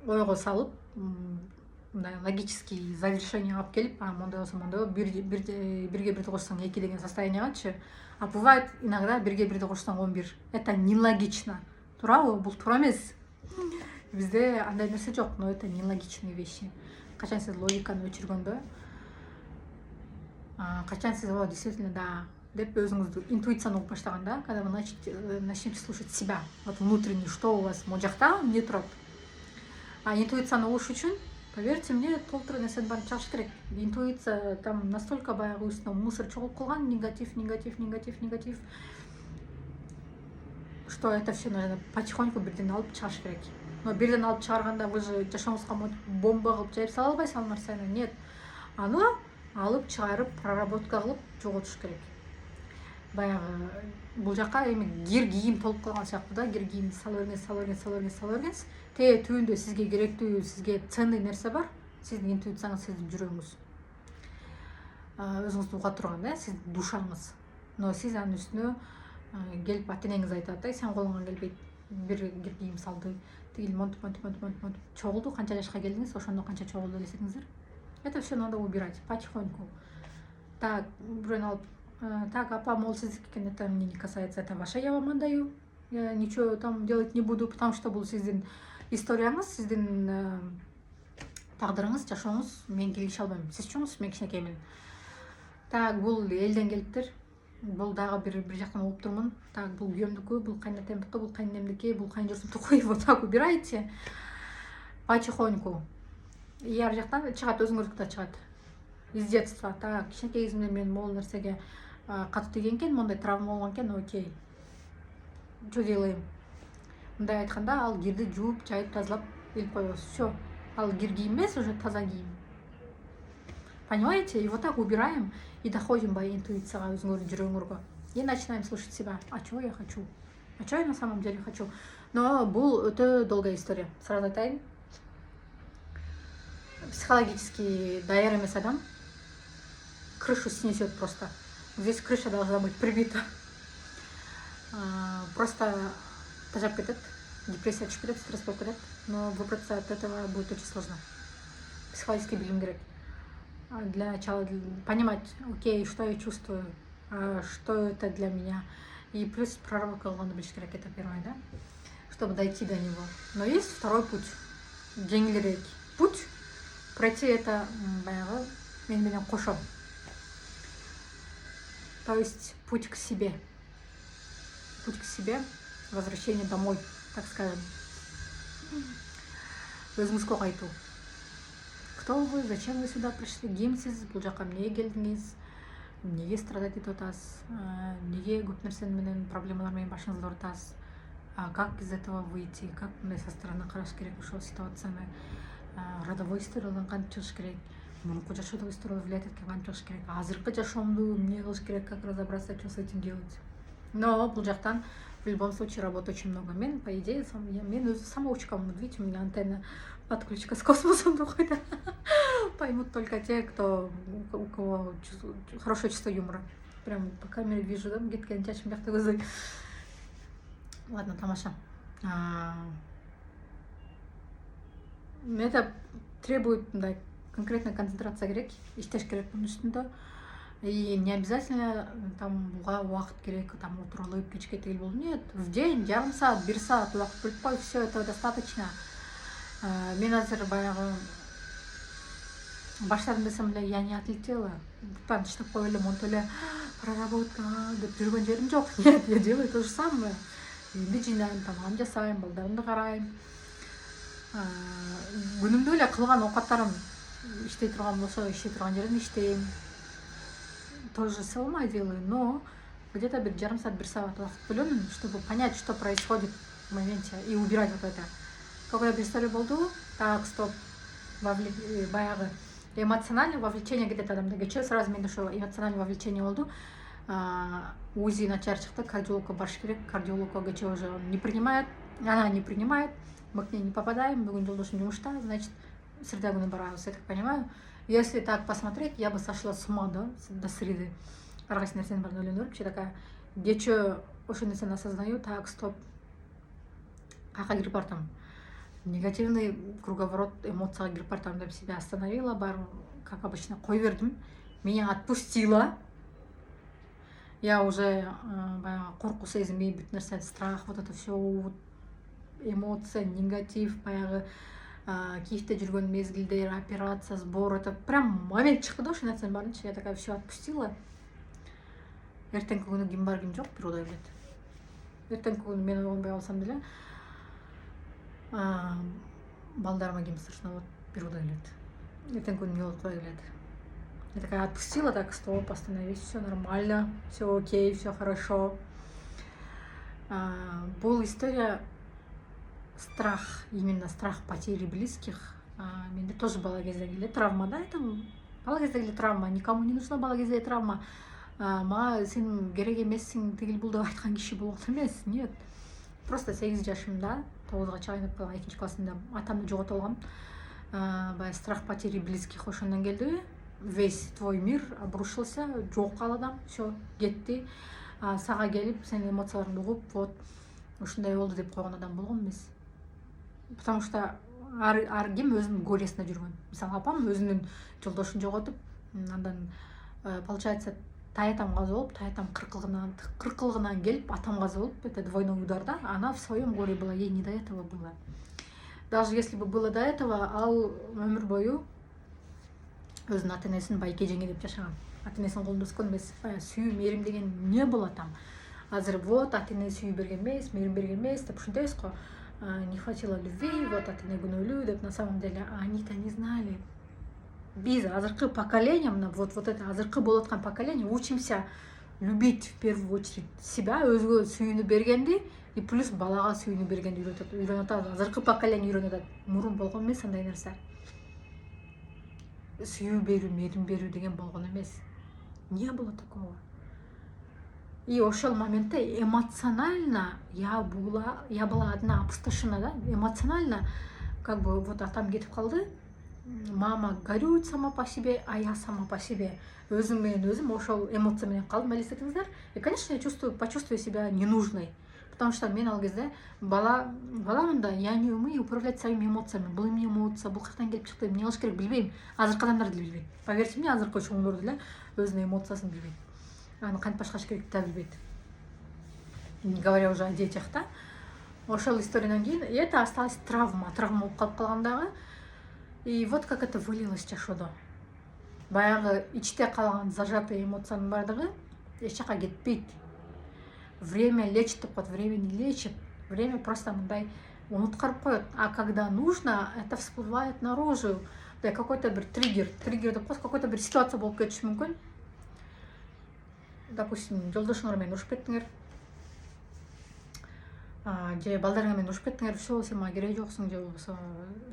ойго салып, мындай логический завершение алып келип, мондай болсо мондой, бирге бирди кошсоң 2 деген состояниягачы. А бывает иногда бирге бирди кошсоң 11. Это нелогично. Туурабы? Бул туура эмес. Бизде андай нерсе жок, но это нелогичные вещи. Качан сиз логиканы өчүргөндө, качан сиз действительно да деп өзүңүздү интуицияны угуп баштаганда, когда вы начнете слушать себя, вот внутренне, что у вас могу жакта эмне турат. А интуицияны угуш үчүн, поверьте мне, толтура нерсени баарын чагыш керек. Интуиция там настолько баягы үстүнө мусор чогулуп калган, негатив, что это все надо потихоньку бирден алып чыгыш керек. Но бирден алып чыгарганда вы же жашооңузга бомба кылып жайып сала албайсыз ал нерсени. Нет. Аны алып чыгарып, проработка кылып жоготуш керек. Баягы бул жака эми кир кийим толуп калган сыяктуу да, кир кийимди сала бергенсиз. Те түбүндө сизге керектүү, сизге ценный нерсе бар. Сиздин интуицияңыз, сиздин жүрөгүңүз. Өзүңүздү уга турган да, сиздин душаңыз. Но сиз анын үстүнө келип ата энеңиз айтат да, сен колуңан келбейт. Бир кир кийим салды. Тигил монтип чогулду, канча жашка келдиңиз, ошондо канча чогулду элестетиңиздер. Это все надо убирать потихоньку. Так, бирөөнү алып, так, апа, мол, сиздики экен, это мне не касается, это ваше, я вам отдаю. Я ничего там делать не буду, потому что бул сиздин историяңыз, сиздин тагдырыңыз, жашооңуз, мен келише албайм. Сиз чоңсуз, мен кичинекеймин. Так, бул элден келиптир. Бул дагы бир жактан угуп турмун. Так, бул күйөөмдүкү, бул кайнатемдики, бул кайненемдики, бул кайнжурсумдуку. Вот так убирайте потихоньку. И ар жактан чыгат, өзүңөрдүкү да чыгат. Из детства. Так, кичинекей кезимде мен могул нерсеге катуу тийген экен, мондай травма болгон экен, окей. Что делаем? Мындай айтканда, ал кирди жууп, жайып, тазалап илип коебуз. Все. Ал кир кийим эмес, уже таза кийим. Понимаете? И вот так убираем и доходим до интуицияга, өзүңөрдүн жүрөгүңөргө. И начинаем слушать себя. А чего я хочу? А что я на самом деле хочу? Но бул өтө долгая история. Сразу айтайын. психологически даяр эмес адам крышу снесет просто. Здесь крыша должна быть прибита. Просто тажап кетет, депрессия түшүп кетет, стресс болуп кетет. Но выбраться от этого будет очень сложно. Психологический билим керек. Для начала понимать, окей, что я чувствую, что это для меня. И плюс проработка кылганды билиш керек, это первое, да? Чтобы дойти до него. Но есть второй путь. Жеңилирээк путь. Пройти это баягы мен менен кошо. То есть путь к себе. Путь к себе, возвращение домой, так скажем. Өзүңүзгө кайтуу. Кто вы, зачем вы сюда пришли, кимсиз, бул жака эмнеге келдиңиз, эмнеге страдать этип атасыз, эмнеге көп нерсе менен проблемалар менен башыңызды оорутасыз, как из этого выйти, как мындай со стороны караш керек ошол ситуацияны, родовой историялардан кантип чыгыш керек, мурунку жашоодогу историялар влиять эткен кантип чыгыш керек, азыркы жашоомду эмне кылыш керек, как разобраться, что с этим делать. Но бул жактан в любом случае работы очень много. Мен, по идее, мен өзү самоучкамын. Видите, у меня антенна подключка с космосом доходит. Поймут только те, у кого хорошее чувство юмора. Прям по камере вижу, да, кеткен чачым жакта көзөй. Ладно, тамаша. Это требует, да, конкретная концентрация керек, иштеш керек bunun üstünde. И не обязательно там уақыт керек, там отырылып кечке тегил болду. Нет, в день, жарым саат, 1 саат уақыт бөлүп коюп, все этого достаточно. Мен азыр баягы баштадым десем эле, я не отлетела. Бутан иштеп коюп эле, монтип эле проработка деп жүргөн жерим жок. Нет, я делаю то же самое. Үйдү жыйнайм, тамагымды жасайм, балдарымды карайм. Күнүмдө эле кылган оокаттарым иштей турган болсо, иштей турган жерден иштейм. Тоже самое делаю, но где-то жарым саат, 1 саат уақыт бөлөмүн, чтобы понять, что происходит в моменте, и убирать вот это. Когда перестали болду, так, стоп, баягы эмоциональное вовлечение где-то адамда кечээ, сразу менде ошо эмоциональное вовлечение болду. УЗИ начар чыкты, кардиологко барыш керек, кардиологко кечээ уже он не принимает, она не принимает, мы к ней не попадаем, бүгүн жолдошум жумушта, значит, среда күнү барабыз, я так понимаю. Если так посмотреть, я бы сошла с ума, да, до среды. Аргайсы нерсени барын ойлонуп, такая, кечээ ошол нерсени осознаю, так, стоп, каяка кирип бартам. Негативный круговорот эмоцияга кирип бартам деп себя остановила, как обычно, кой бердим. Меня отпустила. Я уже корку сезинбей, бүт нерсе, страх, вот это все, эмоция, негатив, баягы Киевте жүргөн мезгилдер, операция, сбор, это прям момент чыкты да, ошол нерсенин баарын. Я такая все отпустила. Эртеңки күнү ким бар, ким жок, природа билет. Эртеңки күнү мен ойгонбой калсам деле, балдарыма ким страшно, вот природа билет. Эртеңки күнү эмне болуп кала келет. Я такая отпустила, так, стоп, остановись, все нормально, все окей, все хорошо. Бул история страх, именно страх потери близких. Менде тоже бала кезде келет травма, да, это бала кезде келет травма, никому не нужна бала кезде травма. Мага сен керек эмессиң, тигил бул деп айткан киши болгон эмес, нет. Просто 8 жашымда, 9га чейин 2 классында атамды жоготуп алгам. Баягы страх потери близких ошондон келди. Весь твой мир обрушился, жок калды адам, все, кетти. Сага келип, сенин эмоцияларыңды угуп, вот ушундай болду деп койгон адам болгон эмес. Потому что ар ким өзүнүн горесине жүргөн. Мисалы, апам өзүнүн жолдошун жоготуп, андан получается таятам каза болуп, таятам 40 кылыгынан келип, атам каза болуп, это двойной удар, да? Она в своем горе была, ей не до этого было. Даже если бы было до этого, ал өмүр бою өзүнүн ата энесин байке жеңе деп жашаган. Ата энесинин колунда өскөн эмес, сүйүү, мээрим деген не было там. Азыр вот ата эне сүйүү берген эмес, мээрим берген эмес деп ушундайбыз го. Не хватило любви, вот ата эне күнөөлүү деп, на самом деле они-то не знали. Биз азыркы поколение, вот это азыркы болуп аткан поколение учимся любить в первую очередь себя, өзгө сүйүүнү бергенди и плюс балага сүйүүнү бергенди үйрөнөт. Азыркы поколение үйрөнөт. Мурун болгон эмес андай нерсе. Сүйүү берүү, мээрим берүү деген болгон эмес. Не было такого. И ошол моментте эмоционально я была одна опустошена, да, эмоционально, как бы вот атам кетип калды, мама горюет сама по себе, а я сама по себе. Өзім менен өзім ошол эмоция менен калдым, елестетиңиздер. И, конечно, я почувствую себя ненужной. Потому что мен ал кезде баламын да, я не умею управлять своими эмоциями. Бул эмне эмоция, бул каяктан келип чыкты, эмне кылыш керек билбейм. Азыркы адамдар деле билбейт. Поверьте мне, азыркы чоңдор деле өзүнүн эмоциясын билбейт. Аны кантип башкарыш керек да билбейт. Не говоря уже о детях, да? Ошол историядан кийин это осталась травма болуп калып калган дагы. И вот как это вылилось жашоодо. Баягы ичте калган зажатый эмоциянын баардыгы эч жака кетпейт. Время лечит, так вот время не лечит. Время просто мындай унуткарып коет. А когда нужно, это всплывает наружу. Да, какой-то бір триггер деп коет, какой-то бір ситуация болуп кетиши мүмкүн. Допустим, жолдошуңар менен урушуп кеттиңер. Же балдарыңар менен урушуп кеттиңер, все, сен мага кереги жоксуң, же болбосо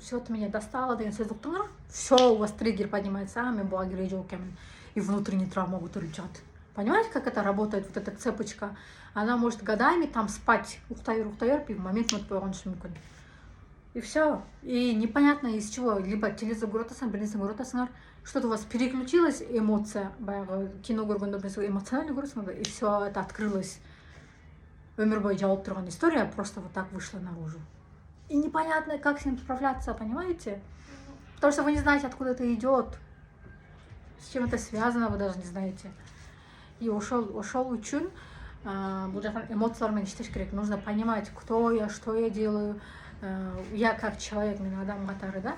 все, ты меня достала деген сөз уктуңар. Все, у вас триггер поднимается, а мен буга кереги жок экенмин. И внутренний травма көтөрүлүп жатат. Понимаете, как это работает, вот эта цепочка? Она может годами там спать, ухтай берип, и в момент унутуп койгонушу мүмкүн. И все. И непонятно из чего. Либо телевизор көрүп атасың, бир нерсе көрүп атасыңар, что-то у вас переключилась эмоция, баягы кино көргөндө нерсе эмоционально көрөсүңөр, и все это открылось. Өмір бою жабылып турган история просто вот так вышла наружу. И непонятно, как с ним справляться, понимаете? Потому что вы не знаете, откуда это идет, с чем это связано, вы даже не знаете. И ошол үчүн бул жактан эмоциялар менен иштеш керек. Нужно понимать, кто я, что я делаю. Я как человек, мен адам катары, да.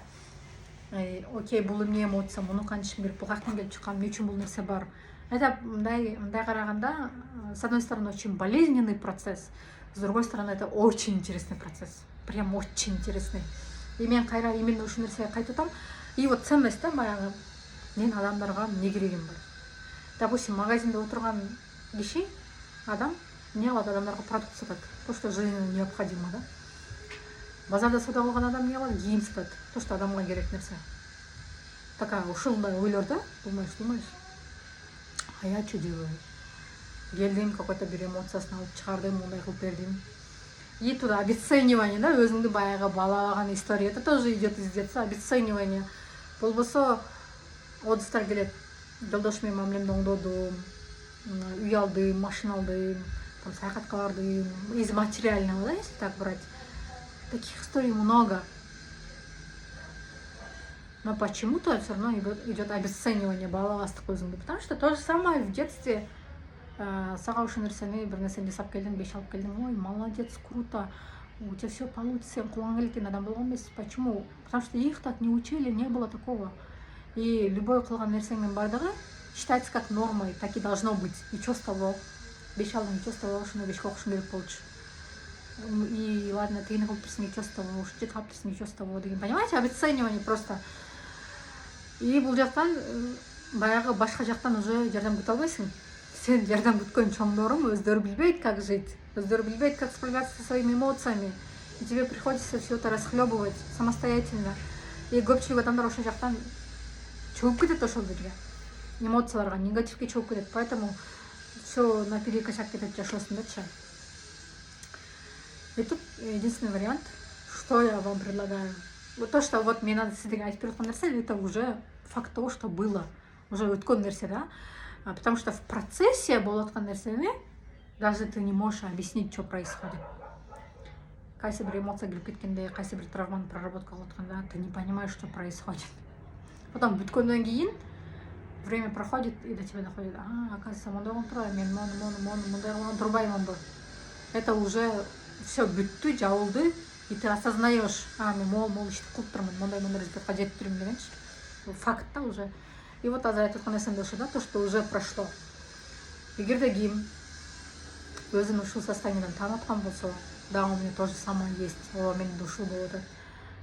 Окей, бул эмне эмоция, муну кантишим керек, бул каяктан келип чыккан, эмне үчүн бул нерсе бар. Это мындай караганда, с одной стороны, очень болезненный процесс, с другой стороны, это очень интересный процесс. Прям очень интересный. И мен кайра именно ушул нерсеге кайтып атам. И вот ценность да, баягы мен адамдарга эмне керегим бар. Допустим, магазинде отурган киши, адам эмне кылат, адамдарга продукт сатат, то, что жизненно необходимо, да. Базарда сауда кылган адам эмне кылат, кийим сатат, то, что адамга керек нерсе. Такая ушундай ойлор да, думаешь. А я что делаю? Келдим, какой-то бир эмоциясын алып чыгардым, мындай кылып бердим. И туда обесценивание, да, өзүңдү баягы балалаган история. Это тоже идет из детства, обесценивание. Болбосо отдыхтар келет, жолдош менен мамилемди оңдодум, үй алдым, машина алдым, там саякатка бардым, из материального, да, если так брать. Таких историй много. Но почему-то все равно идет обесценивание балабастык өзүңдү. Потому что то же самое в детстве. Сага ушул нерсени бир нерсени жасап келдиң, 5 алып келдиң, ой, молодец, круто, у тебя все получится, сен кулгаң келген адам болгон эмессиз. Почему? Потому что их так не учили, не было такого. И любой кылган нерсеңин бардыгы считается как нормой, так и должно быть. И чё с того? 5 алдың, и чё с того, ушуну 5 окушуң керек болчу. И ладно, ты не кылып турсуң, и чё с того, ушу 7 алып турсуң, и чё с того деген. Понимаете, обесценивание просто. И бул жактан баягы башка жактан уже жардам күтө албайсың. Сен жардам күткөн чоңдоруң өздөрү билбейт, как жить, өздөрү билбейт, как справляться со своими эмоциями. И тебе приходится все это расхлебывать самостоятельно. И көпчүлүк адамдар ошол жактан чөгүп кетет, ошол жерге. Эмоцияларга, негативге чөгүп кетет. Поэтому все наперекосяк кетет жашоосундачы. И тут единственный вариант, что я вам предлагаю. Вот то, что вот мне надо сидеть айтып берип аткан нерсе, это уже факт того, что было. Уже өткөн нерсе, да. Потому что в процессе болуп аткан нерсени даже ты не можешь объяснить, что происходит. Кайсы бир эмоция кирип кеткенде, кайсы бир травманы проработка кылып атканда, ты не понимаешь, что происходит. Потом бүткөндөн кийин время проходит, и до тебя доходит, оказывается, мындай болуп турат, мен мындай кылган турбаймынбы. Это уже все бүттү, жабылды, и ты осознаешь, мен могул иштеп кылып турмун, мындай результатка жетип турмун дегенчи. Факт да уже. И вот азыр айтып аткан нерсем ошо да, то, что уже прошло. Эгерде ким өзүн ушул состояниеден таанып аткан болсо, да, у меня тоже самое есть, менде ушул болуп атат,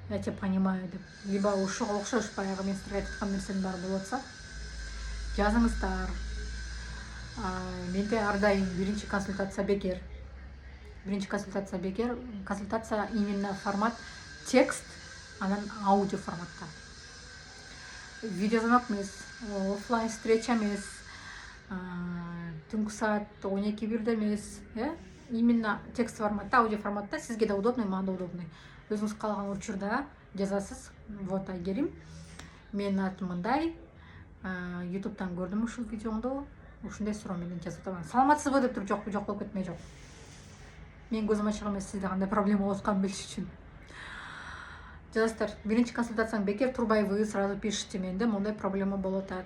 я тебя понимаю деп, либо ушуга окшош баягы мен силерге айтып аткан нерсенин баары болуп атса, жазыңыздар. Менде ар дайым биринчи консультация бекер. Консультация именно формат текст, анан аудио форматта. Видеозвонок эмес, офлайн встреча эмес, түнкү саат 12-1 эмес, именно текст форматта, аудио форматта, сизге да удобный, мага да удобный. Өзүңүз каалаган учурда жазасыз, вот Айгерим, Менин атым мындай, ютубтан көрдүм ушул видеоңду, ушундай суроо менен жазып атам. Саламатсызбы деп туруп, жок болуп кетмей жок. Мен көзүм ачык эмес, сизде кандай проблема болуп атканын билиш үчүн. Жазасыздар, биринчи консультацияң бекер турбайбы, сразу пишите, менде мондай проблема болуп атат.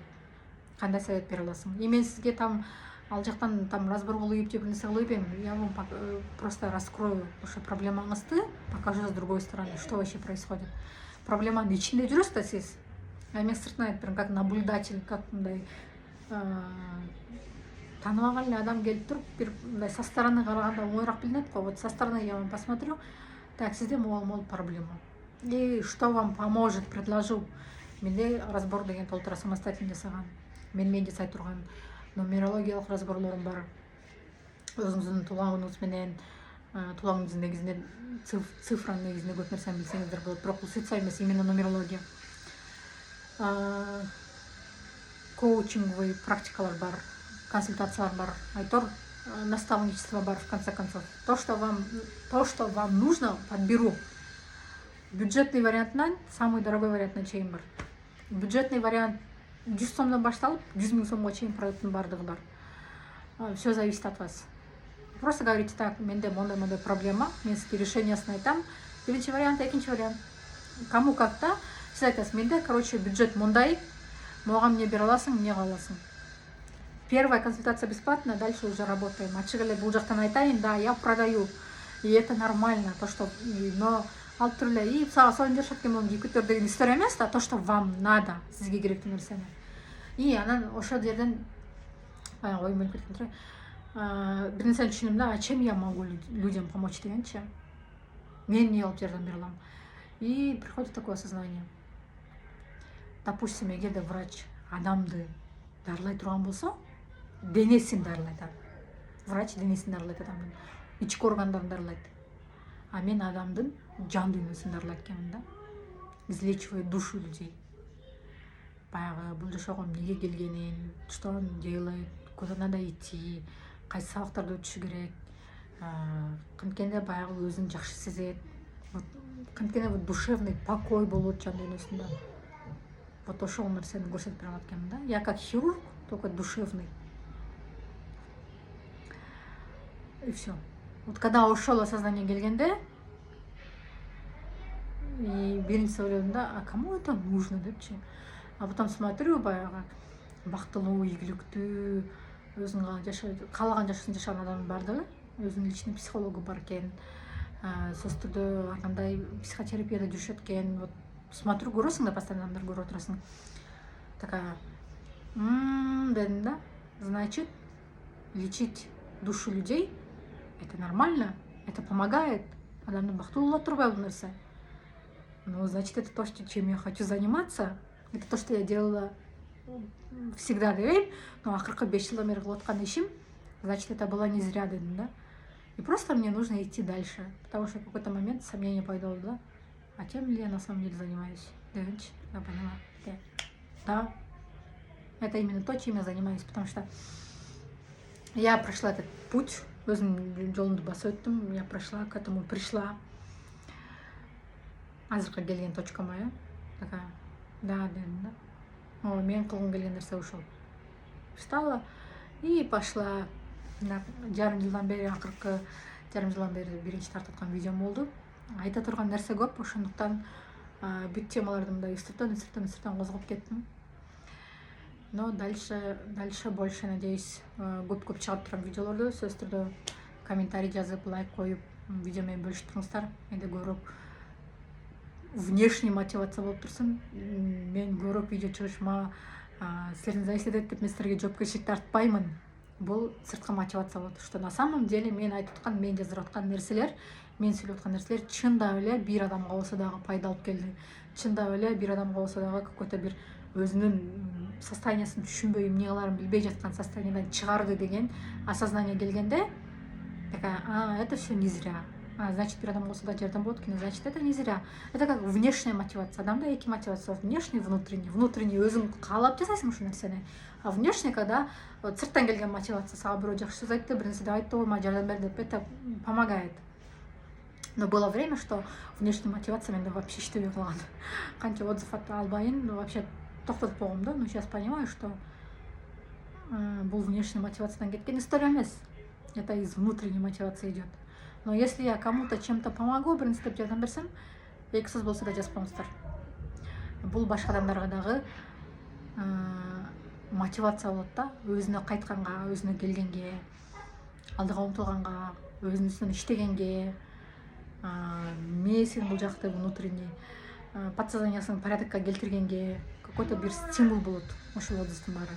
Кандай совет бере аласың? И мен сизге там ал жактан там разбор кылып же бир нерсе кылып эм, я вам просто раскрою ошо проблемаңызды, покажу с другой стороны, что вообще происходит. Проблеманын ичинде жүрөсүз да сиз. А мен сыртынан айтып берем, как наблюдатель, как мындай танымаган эле адам келип туруп, бир мындай со стороны караганда оңоюраак билинет го. Вот со стороны я вам посмотрю, так сизде могул проблема. И что вам поможет, предложу. Менде разбор деген толтура самостоятельно жасаган. Мен жасай турган нумерологиялык разборлорум бар. Өзүңүздүн туулган менен, туулган негизинде цифранын негизинде көп нерсени билсеңиздер болот. Бирок бул сыйца эмес, именно нумерология. Коучинговый практикалар бар, консультациялар бар, айтор наставничество бар, в конце концов. То, что вам нужно, подберу. Бюджетный вариантынан самый дорогой вариантына чейин бар. Бюджетный вариант 100 сомдон башталып 100 000 сомго чейин продукттун бардыгы бар. Все зависит от вас. Просто говорите так, менде мондай проблема, мен сизге решениясын айтам. Биринчи вариант, экинчи вариант. Кому как-то. Сиз айтасыз, менде, короче, бюджет мондай, мага эмне бере аласың, эмне кааласың. Первая консультация бесплатная, дальше уже работаем. Ачык эле бул жактан айтайын, да, я продаю. И это нормально, то, что, но алып туруп эле, и сага союн жашап экен монун жеп көтөр деген история эмес да, то, что вам надо, сизге керектүү нерсени. И анан ошол жерден оюм өлүп кеткен турат. Бир нерсени түшүндүм да, а чем я могу людям помочь дегенчи. Мен эмне кылып жардам бере алам? И приходит такое осознание. Допустим, эгерде врач адамды дарылай турган болсо, денесин дарылайт. Врач денесин дарылайт адамдын, ички органдарын дарылайт. А мен адамдын жан дүйнөсүн дарылайт экенмин да. Излечиваю душу людей. Баягы бул жашоого эмнеге келгенин, что он делает, куда надо идти, кайсы сабактарды өтүшү керек, канткенде баягы өзүн жакшы сезет. Вот канткенде душевный покой болот жан дүйнөсүндө. Вот ошол нерсени көрсөтүп бере алат экенмин да. Я как хирург, только душевный. И все. Вот когда ошол осознание келгенде, и биринчиси ойлодум да, а кому это нужно депчи. А потом смотрю, баягы бактылуу, ийгиликтүү, өзүн каалаган жашасын жашаган адамдын бардыгы, өзүнүн личный психологу бар экен, сөзсүз түрдө ар кандай психотерапияда жүрүшөт экен. Вот смотрю, көрөсүң да, постоянно адамдар көрүп отурасың. Такая, дедим да, значит, лечить душу людей это нормально, это помогает. Адамдын бактылуу боло турбайбы бул нерсе? Ну, значит, это то, чем я хочу заниматься. Это то, что я делала всегда, дебейм. Но акыркы 5 жылдан бери кылып аткан ишим, значит, это было не зря, дедим да. И просто мне нужно идти дальше, потому что в какой-то момент сомнение пайда болду, да. А тем ли я на самом деле занимаюсь? Дегенчи, я поняла. Да, это именно то, чем я занимаюсь, потому что я прошла этот путь, өзүмдүн жолумду басып өттүм, я прошла, к этому пришла. Азыркы келген точкама, такая, да, дедим да. Мен кылгым келген нерсе ушул. Встала и пошла. Жарым жылдан бери, акыркы жарым жылдан бери биринчи тартып аткан видеом болду. Айта турган нерсе көп, ошондуктан бүт темаларды мындай үстүртөн козгоп кеттим. Но дальше больше, надеюсь, көп чыгып турган видеолорду сөзсүз түрдө комментарий жазып, лайк коюп, видео менен бөлүшүп туруңуздар. Менде көбүрөөк внешний мотивация болуп турсун. Мен көбүрөөк видео чыгышыма силердин зависит этет деп мен силерге жоопкерчилик тартпаймын. Бул сырткы мотивация болот, что на самом деле мен айтып аткан, мен жазып аткан нерселер, мен сүйлөп аткан нерселер чындап эле бир адамга болсо дагы пайда алып келди. Чындап эле бир адамга болсо дагы какой-то бир өзүнүн состояниясын түшүнбөй, эмне кыларын билбей жаткан состояниядан чыгарды деген осознание келгенде, такая, это все не зря. Значит, бир адам болсо да жардам болот экен, значит, это не зря. Это как внешняя мотивация. Адамда эки мотивация: внешний и внутренний. Внутренний өзүң каалап жасайсың ушул нерсени. А внешний, когда сырттан келген мотивация, сага бирөө жакшы сөз айтты, бир нерсе деп айтты, мага жардам бер деп, это помогает. Но было время, что внешняя мотивация менде вообще иштебей калган. Канча отзыв албайын, вообще токтотуп койгом да. Но сейчас понимаю, что бул внешняя мотивациядан кеткен история эмес. Это из внутренней мотивации идет. Но если я кому-то чем-то помогу, принцип жардам берсем, эки сөз болсо да жазбаңыздар. Бул башка адамдарга дагы мотивация болот да, өзүнө кайтканга, өзүнө келгенге, алдыга умтулганга, өзүнүн үстүнөн иштегенге, мээсин бул жакты внутренний подсознаниясын порядокко келтиргенге какой-то бир стимул болот. Ошол ыдыстын баары.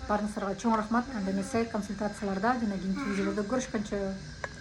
Баарыңыздарга чоң рахмат. Анда эмесе консультацияларда жана кийинки видеолордо көрүшкөнчө.